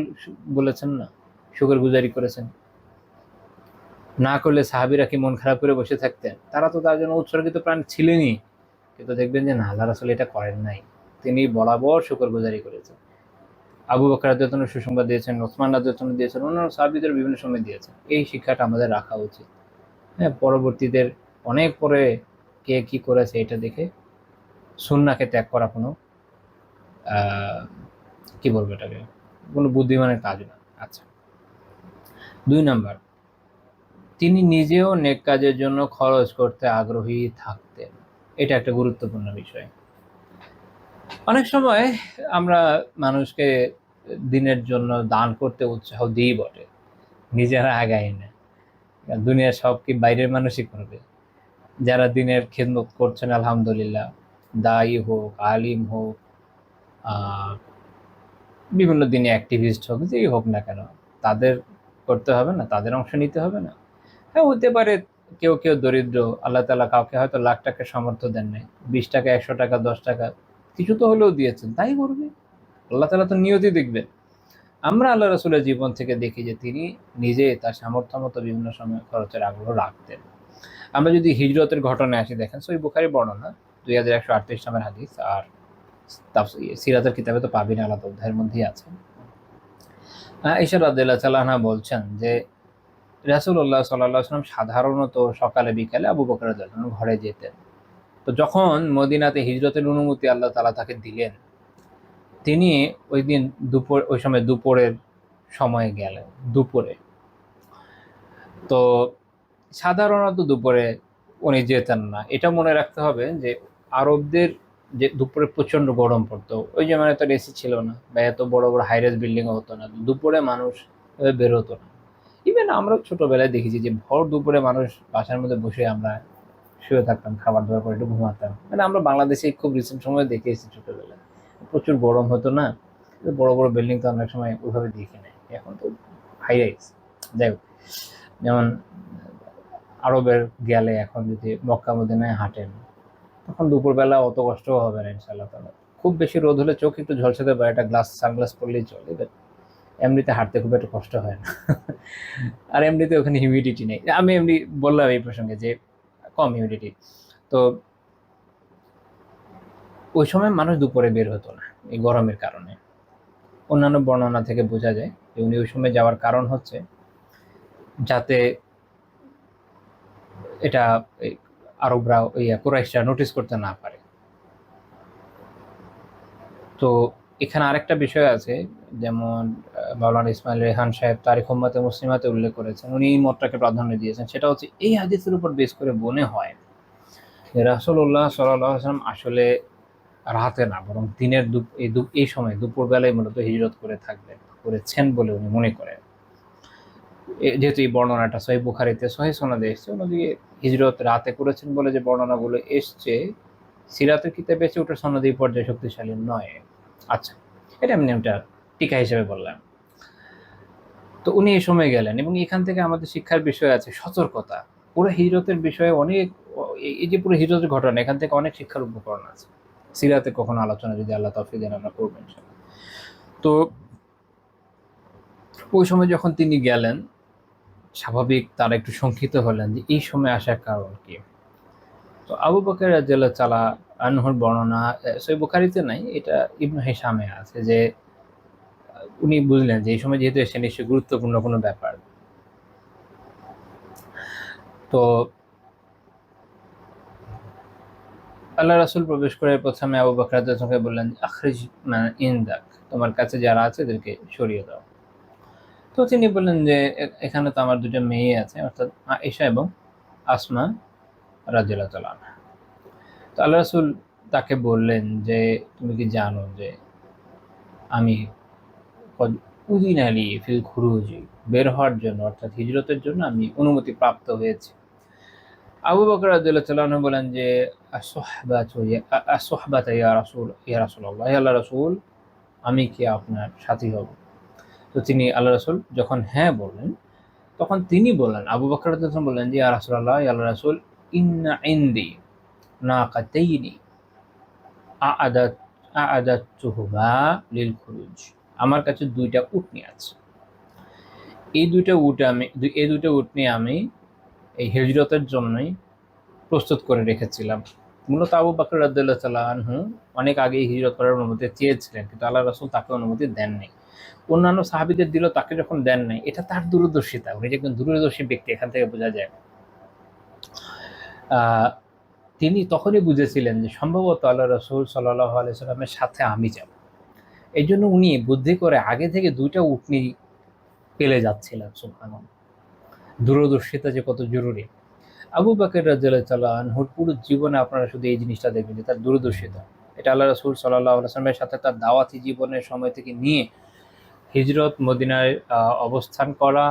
বলেছেন না, শুকরগুজারি করেছেন। না করলে সাহাবীরা কি মন খারাপ করে বসে থাকতেন? তারা তো তার জন্য উৎসর্গিত প্রাণ ছিলেনই। কিন্তু দেখবেন যে না, আল্লাহ রাসূল এটা করেন নাই। তিনি বরাবর শুকরগুজারি করেছেন। আবু বকর রাদিয়াল্লাহু আনহু সুসংবাদ দিয়েছেন, ওসমান রাদিয়াল্লাহু আনহু দিয়েছেন, অন্যান্য সাহাবীদের বিভিন্ন সময় দিয়েছেন। এই শিক্ষাটা আমাদের রাখা উচিত। হ্যাঁ, পরবর্তীদের অনেক পরে কে কি করেছে এটা দেখে সুন্নাহকে ত্যাগ করা কোনো কি বলবো এটাকে, কোনো বুদ্ধিমানের কাজ না। আচ্ছা, 2 নাম্বার, তিনি নিজেও নেক কাজের জন্য খরচ করতে আগ্রহী থাকতেন। এটা একটা গুরুত্বপূর্ণ বিষয়। অনেক সময় আমরা মানুষকে দিনের জন্য দান করতে উৎসাহ দিই বটে, নিজেরা আগাই না। দুনিয়ার সব কি বাইরের মানুষই করবে? যারা দিনের খেদমত করছেন আলহামদুলিল্লাহ, দায়ী হোক, আলিম হোক, বিভিন্ন দিনে অ্যাক্টিভিস্ট হোক, যেই হোক না কেন, তাদের করতে হবে না? তাদের অংশ নিতে হবে না? হ্যাঁ, হতে পারে কেউ কেউ দরিদ্র, আল্লাহ তাআলা কাউকে হয়তো লাখ টাকা সামর্থ্য দেন নাই, 20 টাকা, 100 টাকা, 10 টাকা কিছু তো হলেও দিয়েছেন, তাই করবে। আল্লাহ তাআলা তো নিয়তি দেখবেন। আমরা আল্লাহ রাসূলের জীবন থেকে দেখি যে তিনি নিজে তার সামর্থ্য মতো বিভিন্ন সময় খরচের আগ্রহ রাখতেন। আমরা যদি হিজরতের ঘটনায় আসি, দেখেন সহিহ বুখারী বর্ণনা 2138 নম্বর হাদিস, আর সিরাতের কিতাবে তো পাবেন, আলাদা অধ্যায়ের মধ্যেই আছে। আয়েশা রাদিয়াল্লাহু তাআলা আনহা বলছেন যে রাসূলুল্লাহ সাল্লাল্লাহু আলাইহি ওয়াসাল্লাম সাধারণত সকালে বিকালে আবু বকর রাদিয়াল্লাহু আনহুর ঘরে যেতেন। তো যখন মদিনাতে হিজরতের অনুমতি আল্লাহ তাআলা তাকে দিলেন, তিনি ওই সময় দুপুরের সময়ে গেলেন, দুপুরে। তো সাধারণত দুপুরে উনি যেতেন না। এটা মনে রাখতে হবে যে আরবদের যে দুপুরে প্রচণ্ড গরম পড়তো, ওই জমানায় তো এসি ছিল না, বা এত বড় বড় হাইরাইজ বিল্ডিংও হতো না, দুপুরে মানুষ বের হতো না। ইভেন আমরাও ছোটবেলায় দেখেছি যে ভর দুপুরে মানুষ বাসার মধ্যে বসে আমরা শুয়ে থাকতাম, খাবার দাবার করে একটু ঘুমাতাম। মানে আমরা বাংলাদেশে খুব রিসেন্ট সময় দেখে এসেছি ছোটবেলায়, প্রচুর গরম হতো না, বড় বড় বিল্ডিং তো অনেক সময় ওইভাবে দেখি নাই, এখন তো হাই রাইজ। যাই হোক, যেমন আরবের গেলে এখন যদি মক্কা মদিনায় হাঁটেন, তখন দুপুরবেলা অত কষ্টও হবে না ইনশাআল্লাহ তাআলা। খুব বেশি রোদ হলে চোখ একটু ঝলসাতে পারে, একটা সানগ্লাস পরলেই চলে, বাট এমনিতে হাঁটতে খুব একটা কষ্ট হয় না। আর এমনিতে ওখানে হিউমিডিটি নেই। আমি এমনি বললাম এই প্রসঙ্গে যে কম হিউমিডিটি। তো ওই সময় মানুষ দুপুরে বের হতো না এই গরমের কারণে। অন্যান্য বর্ণনা থেকে বোঝা যায় যে উনি ওই সময় যাওয়ার কারণ হচ্ছে যাতে এটা আরবরা কুরাইশরা নোটিস করতে না পারে। তো এখানে আরেকটা বিষয় আছে, যেমন মাওলানা ইসমাইল রেহান সাহেব তারিখ উম্মাতে মুসলিমাতে উল্লেখ করেছেন, উনি এই মতটাকে প্রাধান্য দিয়েছেন। সেটা হচ্ছে এই হাদিসের উপর বেস করে মনে হয় যে রাসূলুল্লাহ সাল্লাল্লাহু আলাইহি ওয়াসাল্লাম আসলে রাতে না, বরং দিনের এই সময় দুপুরবেলায় মূলত হিজরত করেছেন বলে উনি মনে করেন। যেহেতু এই বর্ণনাটা সহিহ বুখারীতে সহিহ সনদে এসছে, অন্যদিকে হিজরত রাতে করেছেন বলে যে বর্ণনাগুলো এসছে সিরাতের কিতাবে এসে, ওটার সনদ এই পর্যায়ে শক্তিশালী নয়। আচ্ছা, এটা আমি একটা টিকা হিসেবে বললাম। তো উনি এই সময় গেলেন, এবং এখান থেকে আমাদের শিক্ষার বিষয় আছে সতর্কতা। পুরো হিজরতের বিষয়ে অনেক, এই যে পুরো হিজরতের ঘটনা, এখান থেকে অনেক শিক্ষার উপকরণ আছে। সিরাতে কখনো আলোচনা যদি আল্লাহ তৌফিক দেন আমরা করবেন। তো ওই সময় যখন তিনি গেলেন, স্বাভাবিক তারা একটু শঙ্কিত হলেন যে এই সময় আসার কারণ কি। তো আবু বকর রাদিয়াল্লাহু তাআলা আনহুর বর্ণনা সহিহ বুখারীতে নাই, এটা ইবনে হিশামে আছে, যে উনি বুঝলেন যে এই সময় যেহেতু এসে নিশ্চয়ই গুরুত্বপূর্ণ কোনো ব্যাপার। তো আল্লাহ রাসূল প্রবেশ করে প্রথমে আবু বকর রাদিয়াল্লাহু তাআলাকে বললেন, আখরিজ মান ইনদাক, তোমার কাছে যারা আছে এদেরকে সরিয়ে দাও। তো তিনি বললেন যে এখানে তো আমার দুটো মেয়ে আছে, অর্থাৎ আয়েশা এবং আসমা রাদিয়াল্লাহু তাআলা আনহা। তো আল্লাহ রাসূল তাকে বললেন যে তুমি কি জানো যে আমি উযিনা লি ফিল খুরুজি, বের হওয়ার জন্য অর্থাৎ হিজরতের জন্য আমি অনুমতি প্রাপ্ত হয়েছি। আবু বকর রাদিয়াল্লাহু তাআলা আনহু বলেন যে আসহাবাতা ইয়া রাসূলুল্লাহ, হে আল্লাহর রাসূল, আমি কি আপনার সাথী হব? তো আল্লাহ রাসূল যখন হ্যাঁ বললেন, তখন তিনি বললেন, আবু বকর রাদিয়াল্লাহু আনহু বললেন যে ইয়া রাসূলুল্লাহ, ইয়া আল্লাহর রাসূল, ইন্না ইনদি নাকাতাইনি আ'আদাতুহুমা লিল খুরুজ, আমার কাছে দুইটা উটনি আছে। এই দুইটা উটনি আমি এই হিজরতের জন্যই প্রস্তুত করে রেখেছিলাম। মূলত আবু বকর রাদিয়াল্লাহু তাআলা আনহু অনেক আগেই হিজরত করার অনুমতি চেয়েছিলেন, কিন্তু আল্লাহ রাসূল তাকে অনুমতি দেননি। অন্যান্য সাহাবীদের দিল, তাকে যখন দেন নাই, এটা তার দূরদর্শিতা। উনি যে একজন দূরদর্শী ব্যক্তি, এখান থেকে বোঝা যায়। তিনি তখনই বুঝেছিলেন যে সম্ভবত আল্লাহ রাসূল সাল্লাল্লাহু আলাইহি ওয়াসাল্লামের সাথে আমি যাব। এই জন্য উনি বুদ্ধি করে আগে থেকে দুইটা উটনি পেলে যাচ্ছিলেন। সুবহানাল্লাহ। দূরদর্শিতা যে কত জরুরি। আবু বকর রাদিয়াল্লাহু তাআলা আনহুর পুরো জীবনে আপনারা শুধু এই জিনিসটা দেখবেন যে তার দূরদর্শিতা। এটা আল্লাহ রাসূল সাল্লাল্লাহু আলাইহি ওয়াসাল্লামের সাথে তার দাওয়াতি জীবনের সময় থেকে নিয়ে হিজরত, মদিনায় অবস্থান করা,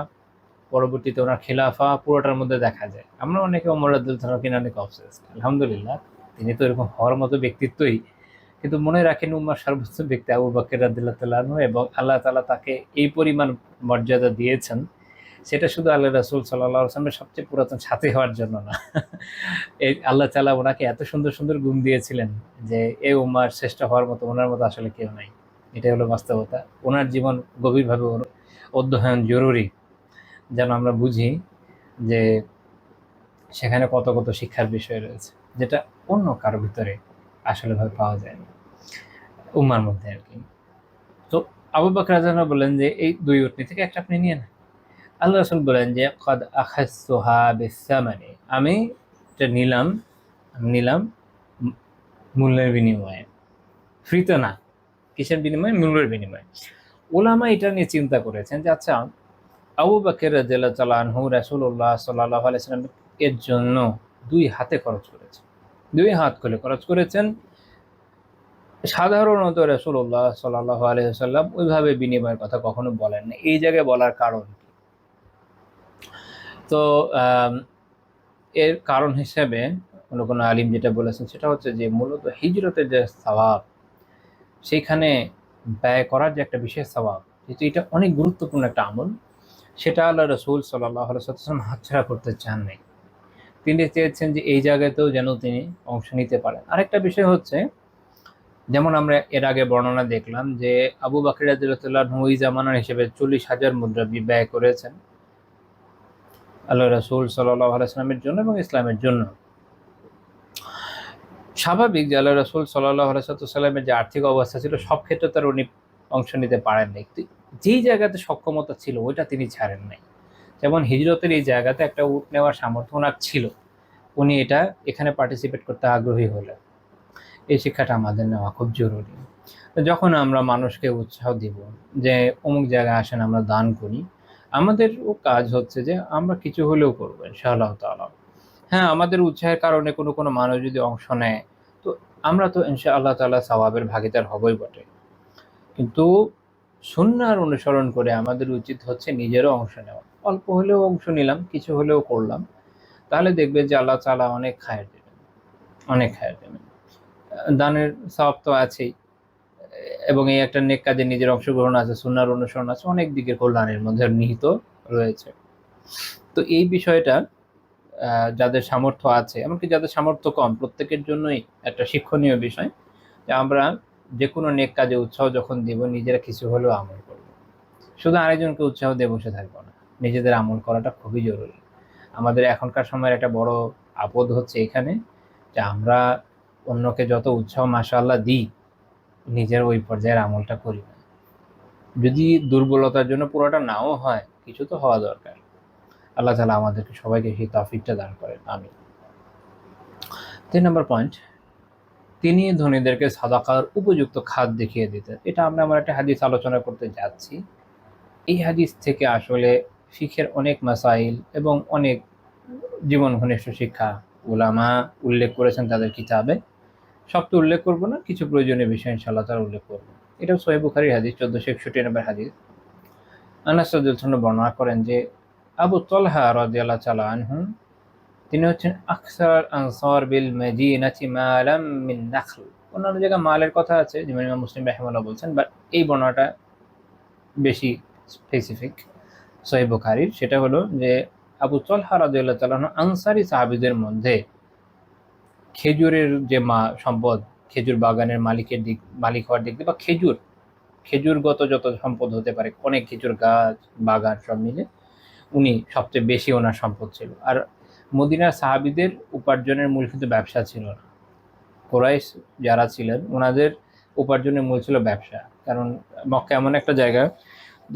পরবর্তীতে ওনার খিলাফা, পুরোটার মধ্যে দেখা যায়। আমরা অনেকে ওমর রাদিয়াল্লাহু তাআলা কিনা অনেক অবসেসড। আলহামদুলিল্লাহ, তিনি তো এরকম হওয়ার মতো ব্যক্তিত্বই। কিন্তু মনে রাখেন উম্মার সর্বোচ্চ ব্যক্তি আবু বকর রাদিয়াল্লাহু তাআলা আনহু, এবং আল্লাহ তাআলা তাকে এই পরিমাণ মর্যাদা দিয়েছেন, সেটা শুধু আল্লাহ রাসূল সাল্লাল্লাহু আলাইহি ওয়াসাল্লামের সবচেয়ে পুরাতন সাথী হওয়ার জন্য না। এই আল্লাহ তাআলা ওনাকে এত সুন্দর, সুন্দর গুণ দিয়েছিলেন যে এই উম্মার শ্রেষ্ঠ হওয়ার মতো ওনার মতো আসলে কেউ নাই। এটাই হলো বাস্তবতা। ওনার জীবন গভীরভাবে অধ্যয়ন জরুরি, যেন আমরা বুঝি যে সেখানে কত, কত শিক্ষার বিষয় রয়েছে, যেটা অন্য কারো ভিতরে আসলে ভাবে পাওয়া যায় না, উম্মার মধ্যে আরকি। তো আবু বকর রাদিয়াল্লাহু আনহু বললেন যে এই ২ উটনী থেকে একটা আপনি নিয়ে নেন। আল্লাহ রাসূল বলেন যে ক্বাদ আখাযতুহা বিসামানি, আমি এটা নিলাম মূল্যের বিনিময়ে, ফ্রিতে না। কিসের বিনিময়ে? মূল্যের বিনিময়ে। উলামা এটা নিয়ে চিন্তা করেছেন যে আচ্ছা, আবু বকর রাদিয়াল্লাহু তাআলা আনহু রাসূলুল্লাহ সাল্লাল্লাহু আলাইহি ওয়াসাল্লাম এর জন্য ২ হাতে খরচ করেছেন। ২ হাত খুলে খরচ করেছেন। সাধারণত রাসূলুল্লাহ সাল্লাল্লাহু আলাইহি ওয়াসাল্লাম ওইভাবে বিনিময়ের কথা কখনো বলেন না। এই জায়গায় বলার কারণ কি? তো এর কারণ হিসেবে কোনো আলিম যেটা বলেছেন সেটা হচ্ছে যে মূলত হিজরতের যে সওয়াব, সেইখানে ব্যয় করার যে একটা বিশেষ সওয়াব, যেহেতু এটা অনেক গুরুত্বপূর্ণ একটা আমল, সেটা আল্লাহ রাসূল সাল্লাল্লাহু আলাইহি ওয়াসাল্লাম হাতছাড়া করতে চান নাই। তিনি চেয়েছেন যে এই জায়গাতেও যেন তিনি অংশ নিতে পারেন। আরেকটা বিষয় হচ্ছে, যেমন আমরা এর আগে বর্ণনা দেখলাম যে আবু বকর রাদিয়াল্লাহু তাআলা আনহু ওই জামানার হিসেবে ৪০,০০০ মুদ্রা ব্যয় করেছেন আল্লাহ রাসূল সাল্লাল্লাহু আলাইহি ওয়াসাল্লামের জন্য এবং ইসলামের জন্য। স্বাভাবিক যে আল্লাহ রাসূল সাল্লাল্লাহু আলাইহি ওয়াসাল্লামের যে আর্থিক অবস্থা ছিল সব ক্ষেত্রে তার উনি অংশ নিতে পারেন নাই। যেই জায়গাতে সক্ষমতা ছিল ওইটা তিনি ছাড়েন নাই। যেমন হিজরতের এই জায়গাতে একটা উট নেওয়ার সামর্থ্য ওনার ছিল, উনি এখানে পার্টিসিপেট করতে আগ্রহী হলেন। এই শিক্ষাটা আমাদের নেওয়া খুব জরুরি। যখন আমরা মানুষকে উৎসাহ দিব যে অমুক জায়গায় আসেন আমরা দান করি, আমাদেরও কাজ হচ্ছে যে আমরা কিছু হলেও করবো ইনশাআল্লাহ তাআলা। হ্যাঁ, আমাদের উৎসাহের কারণে কোনো মানুষ যদি অংশ নেয়, তো আমরা তো ইনশাআল্লাহ তাআলা সওয়াবের ভাগীদার হবই বটে। কিন্তু সুন্নাহর অনুসরণ করে আমাদের উচিত হচ্ছে নিজেরও অংশ নেওয়া। অল্প হলেও অংশ নিলাম, কিছু হলেও করলাম, তাহলে দেখবে যে আল্লাহ তাআলা অনেক খায়ের দেবেন, অনেক খায়ের দেবেন। দানের সওয়াব তো আছেই, এবং এই একটা নেক কাজে নিজের অংশগ্রহণ আছে, সুন্নাহর অনুসরণ আছে, অনেক দিকের কল্যাণের মধ্যে নিহিত রয়েছে। তো এই বিষয়টা যাদের সামর্থ্য আছে, এমনকি যাদের সামর্থ্য কম, প্রত্যেকের জন্যই একটা শিক্ষণীয় বিষয় যে আমরা যেকোনো নেক কাজে উৎসাহ যখন দিব, নিজেরা কিছু হলেও আমল করব। শুধু আরেকজনকে উৎসাহ দিয়ে বসে থাকবো না, নিজেদের আমল করাটা খুবই জরুরি। আমাদের এখনকার সময়ের একটা বড় আপদ হচ্ছে এখানে যে আমরা অন্যকে যত উৎসাহ মাশাআল্লাহ দিই, নিজের ওই পর্যায়ের আমলটা করি না। যদি দুর্বলতার জন্য পুরোটা নাও হয়, কিছু তো হওয়া দরকার। আল্লাহ তাআলা আমাদেরকে সবাইকে সেই তৌফিকটা দান করেন, আমিন। ৩ নম্বর পয়েন্ট, তিনি ধনীদেরকে সাদাকার উপযুক্ত খাত দেখিয়ে দিতেন। এটা আমরা আমার একটা হাদিস আলোচনা করতে যাচ্ছি। এই হাদিস থেকে আসলে ফিকহের অনেক মাসাইল এবং অনেক জীবন ঘনিষ্ঠ শিক্ষা উলামা উল্লেখ করেছেন তাদের কিতাবে। সব তো উল্লেখ করবো না, কিছু প্রয়োজনীয় বিষয় ইনশাআল্লাহ তাআলা উল্লেখ করবো। এটাও সহিহ বুখারীর হাদিস ১৪৬১ নম্বর হাদিস। আনাস রাদিয়াল্লাহু আনহু বর্ণনা করেন যে আবু তালহা রাদিয়াল্লাহু তাআলা আনহু, তিনি হচ্ছেন আকসার আনসার বিল মাদিনাতি মালাম মিন নাখল। অন্যান্য জায়গায় মালের কথা আছে, যেমন ইমাম মুসলিম রাহিমাহুল্লাহ বলছেন, বাট এই বর্ণনাটা বেশি স্পেসিফিক সহিহ বুখারীর। সেটা হলো যে আবু তালহা রাদিয়াল্লাহু তাআলা আনহু আনসারী সাহাবীদের মধ্যে খেজুরের যে সম্পদ, খেজুর বাগানের মালিক হওয়ার দিক দিয়ে, বা খেজুরগত যত সম্পদ হতে পারে, অনেক খেজুর গাছ, বাগান সব মিলে উনি সবচেয়ে বেশি ওনার সম্পদ ছিল। আর মদিনার সাহাবীদের উপার্জনের মূল কিন্তু ব্যবসা ছিল না। কুরাইশ যারা ছিলেন ওনাদের উপার্জনের মূল ছিল ব্যবসা। কারণ মক্কা এমন একটা জায়গা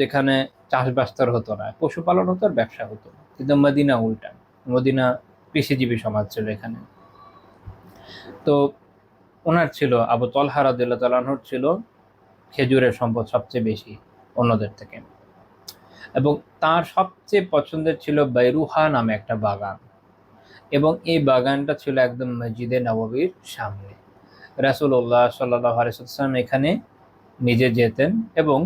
যেখানে চাষবাস তো হতো না, পশুপালন হতো আর ব্যবসা হতো। কিন্তু মদিনা উল্টা, মদিনা কৃষিজীবী সমাজ ছিল এখানে। তো ওনার ছিল, আবু তালহা রাদিয়াল্লাহু তাআলা আনহুর ছিল খেজুরের সম্পদ সবচেয়ে বেশি অন্যদের থেকে। এবং তার সবচেয়ে পছন্দের ছিল বাইরুহা নামে একটা বাগান, এবং এই বাগানটা ছিল একদম মসজিদে নববীর সামনে। রাসূলুল্লাহ সাল্লাল্লাহু আলাইহি ওয়াসাল্লাম এখানে নিজে যেতেন এবং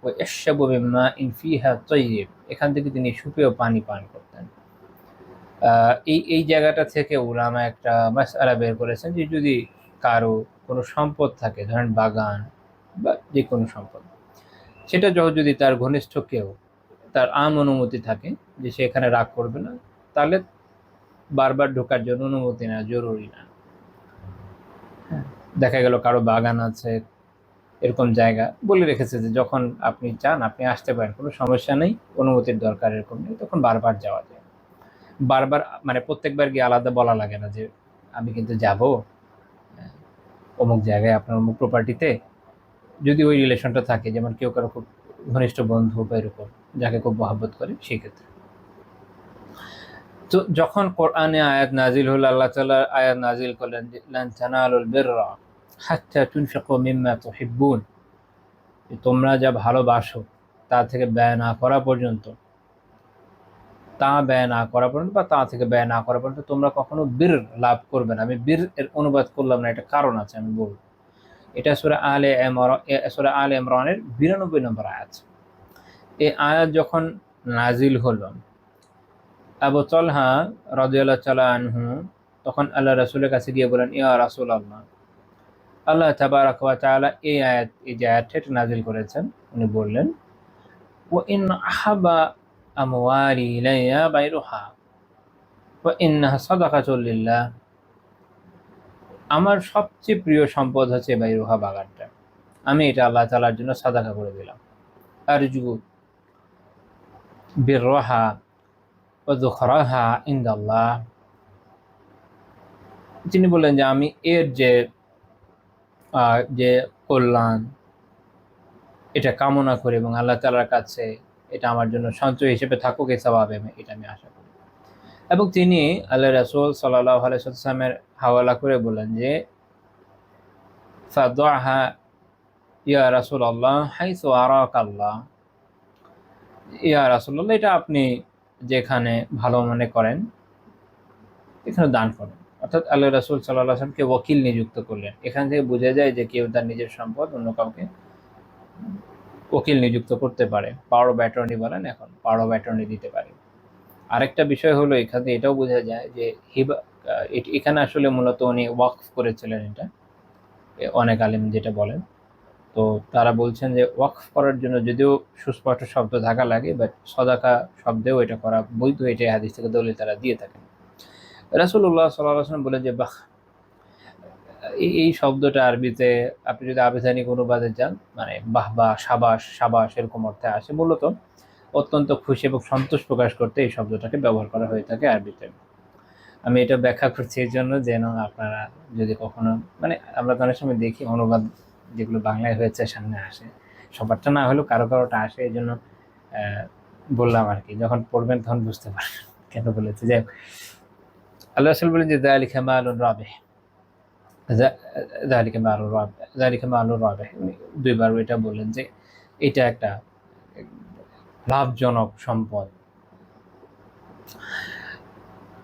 ওই ইয়াশরাবু মিম্মা ইন ফিহা তাইয়্যিব, এখান থেকে তিনি সুপেয় পানি পান করতেন। এই এই জায়গাটা থেকে উলামা একটা মাসআলা বের করেছেন যে যদি কারো কোনো সম্পদ থাকে, ধরেন বাগান বা যে কোনো সম্পদ, সেটা যদি তার ঘনিষ্ঠ কেউ, তার অনুমতি থাকে যে সে এখানে রাগ করবে না, তাহলে বারবার ঢোকার জন্য অনুমতি নেওয়া জরুরি না। দেখা গেল কারো বাগান আছে, এরকম জায়গা বলে রেখেছে যে যখন আপনি চান আপনি আসতে পারেন, কোনো সমস্যা নেই, অনুমতির দরকার এরকম নেই, তখন বারবার যাওয়া যায়। বারবার মানে প্রত্যেকবার গিয়ে আলাদা বলা লাগে না যে আমি কিন্তু যাব অমুক জায়গায় আপনার অমুক প্রপার্টিতে, যদি ওই রিলেশনটা থাকে, যেমন কেউ কারো খুব ঘনিষ্ঠ বন্ধু বা এরকম যাকে খুব মহব্বত করে, সেক্ষেত্রে। তো যখন কোরআনে আয়াত নাজিল হলো, আল্লাহ তাআলা আয়াত নাজিল করলেন যে লান তানালুল বিররা হাত্তা তুনফিকু মিম্মা তুহিব্বুন, তোমরা যা ভালোবাসো তা থেকে ব্যয় না করা পর্যন্ত, বা তা থেকে ব্যয় না করা পর্যন্ত তোমরা কখনো বীর লাভ করবে না। আমি বীর এর অনুবাদ করলাম না, এটা কারণ আছে, আমি বলব। এটা সূরা আলে ইমরানের 92 নম্বর আয়াত। এই আয়াত যখন নাজিল হলো, আবু তালহা রাদিয়াল্লাহু তাআলা আনহু তখন আল্লাহ রাসূলের কাছে গিয়ে বলেন, ইয়া রাসূলুল্লাহ, আল্লাহ তাবারাক ওয়া তাআলা এই যে আয়াতটা নাজিল করেছেন, উনি বললেন ওয়া ইন আহাবা আমওয়ালি ইলাইয়া বাইরুহা ওয়া ইন্নাহা সাদাকাতুল লিল্লাহ, আমার সবচেয়ে প্রিয় সম্পদ হচ্ছে বাইরুহা বাগানটা, আমি এটা আল্লাহ তাআলার জন্য সাদাকা করে দিলাম। আরজু বিররাহা ওয়া যুখরাহা ইনদাল্লাহ, তিনি বললেন যে আমি এর যে কল্যাণ, এটা কামনা করি এবং আল্লাহ তাআলার কাছে এটা আমার জন্য সঞ্চয় হিসেবে থাকুক, এই সওয়াবে এটা আমি আশা করি। এবং তিনি আল্লাহ রাসূল সাল্লাল্লাহু আলাইহি ওয়াসাল্লামের হাওয়ালা করে বলেন যে ফাদআহা ইয়া রাসূলুল্লাহ হাইসু আরাকাল্লাহ, ইয়া রাসূলুল্লাহ, এটা আপনি যেখানে ভালো মনে করেন এখানে দান করেন। অর্থাৎ আল্লাহ রাসূল সাল্লাল্লাহু আলাইহি ওয়াসাল্লামকে ওয়াকিল নিযুক্ত করলেন। এখান থেকে বোঝা যায় যে কেউ তার নিজের সম্পদ অন্য কাউকে ওকিল নিযুক্ত করতে পারে। পাওয়ার অফ অ্যাটর্নি বলেন, এখন পাওয়ার অফ অ্যাটর্নি দিতে পারে। আরেকটা বিষয় হলো এখানে এটাও বোঝা যায় যে হিবা, এখানে আসলে মূলত উনি ওয়াকফ করেছিলেন, এটা অনেক আলেম যেটা বলেন। তো তারা বলছেন যে ওয়াকফ করার জন্য যদিও সুস্পষ্ট শব্দ থাকা লাগে, বাট সদাকা শব্দেও এটা করা বৈধ, এটাই হাদিস থেকে দলিল তারা দিয়ে থাকেন। রাসূলুল্লাহ সাল্লাল্লাহু আলাইহি ওয়াসাল্লাম বলে যে বাহ, এই শব্দটা আরবিতে আপনি যদি আবিধানিক অনুবাদে যান, মানে বাহ বা সাবাস, সাবাস এরকম অর্থে আসে। মূলত অত্যন্ত খুশি এবং সন্তোষ প্রকাশ করতে এই শব্দটাকে ব্যবহার করা হয়ে থাকে আরবিতে। আমি এটা ব্যাখ্যা করছি এই জন্য যেন আপনারা যদি কখনো, মানে আমরা অনেক সময় দেখি অনুবাদ যেগুলো বাংলায় হয়েছে সামনে আসে, সবারটা না হলেও কারো কারোটা আসে, এই জন্য বললাম আর কি, যখন পড়বেন তখন বুঝতে পারবেন কেন বলেছে। যাই হোক, আল্লাহ রাসূল বলেন যে যালিকা মালুন রাবিহ, যালিকা মালুন রাবিহ, দুইবার এটা বললেন যে এটা একটা লাভজনক সম্পদ।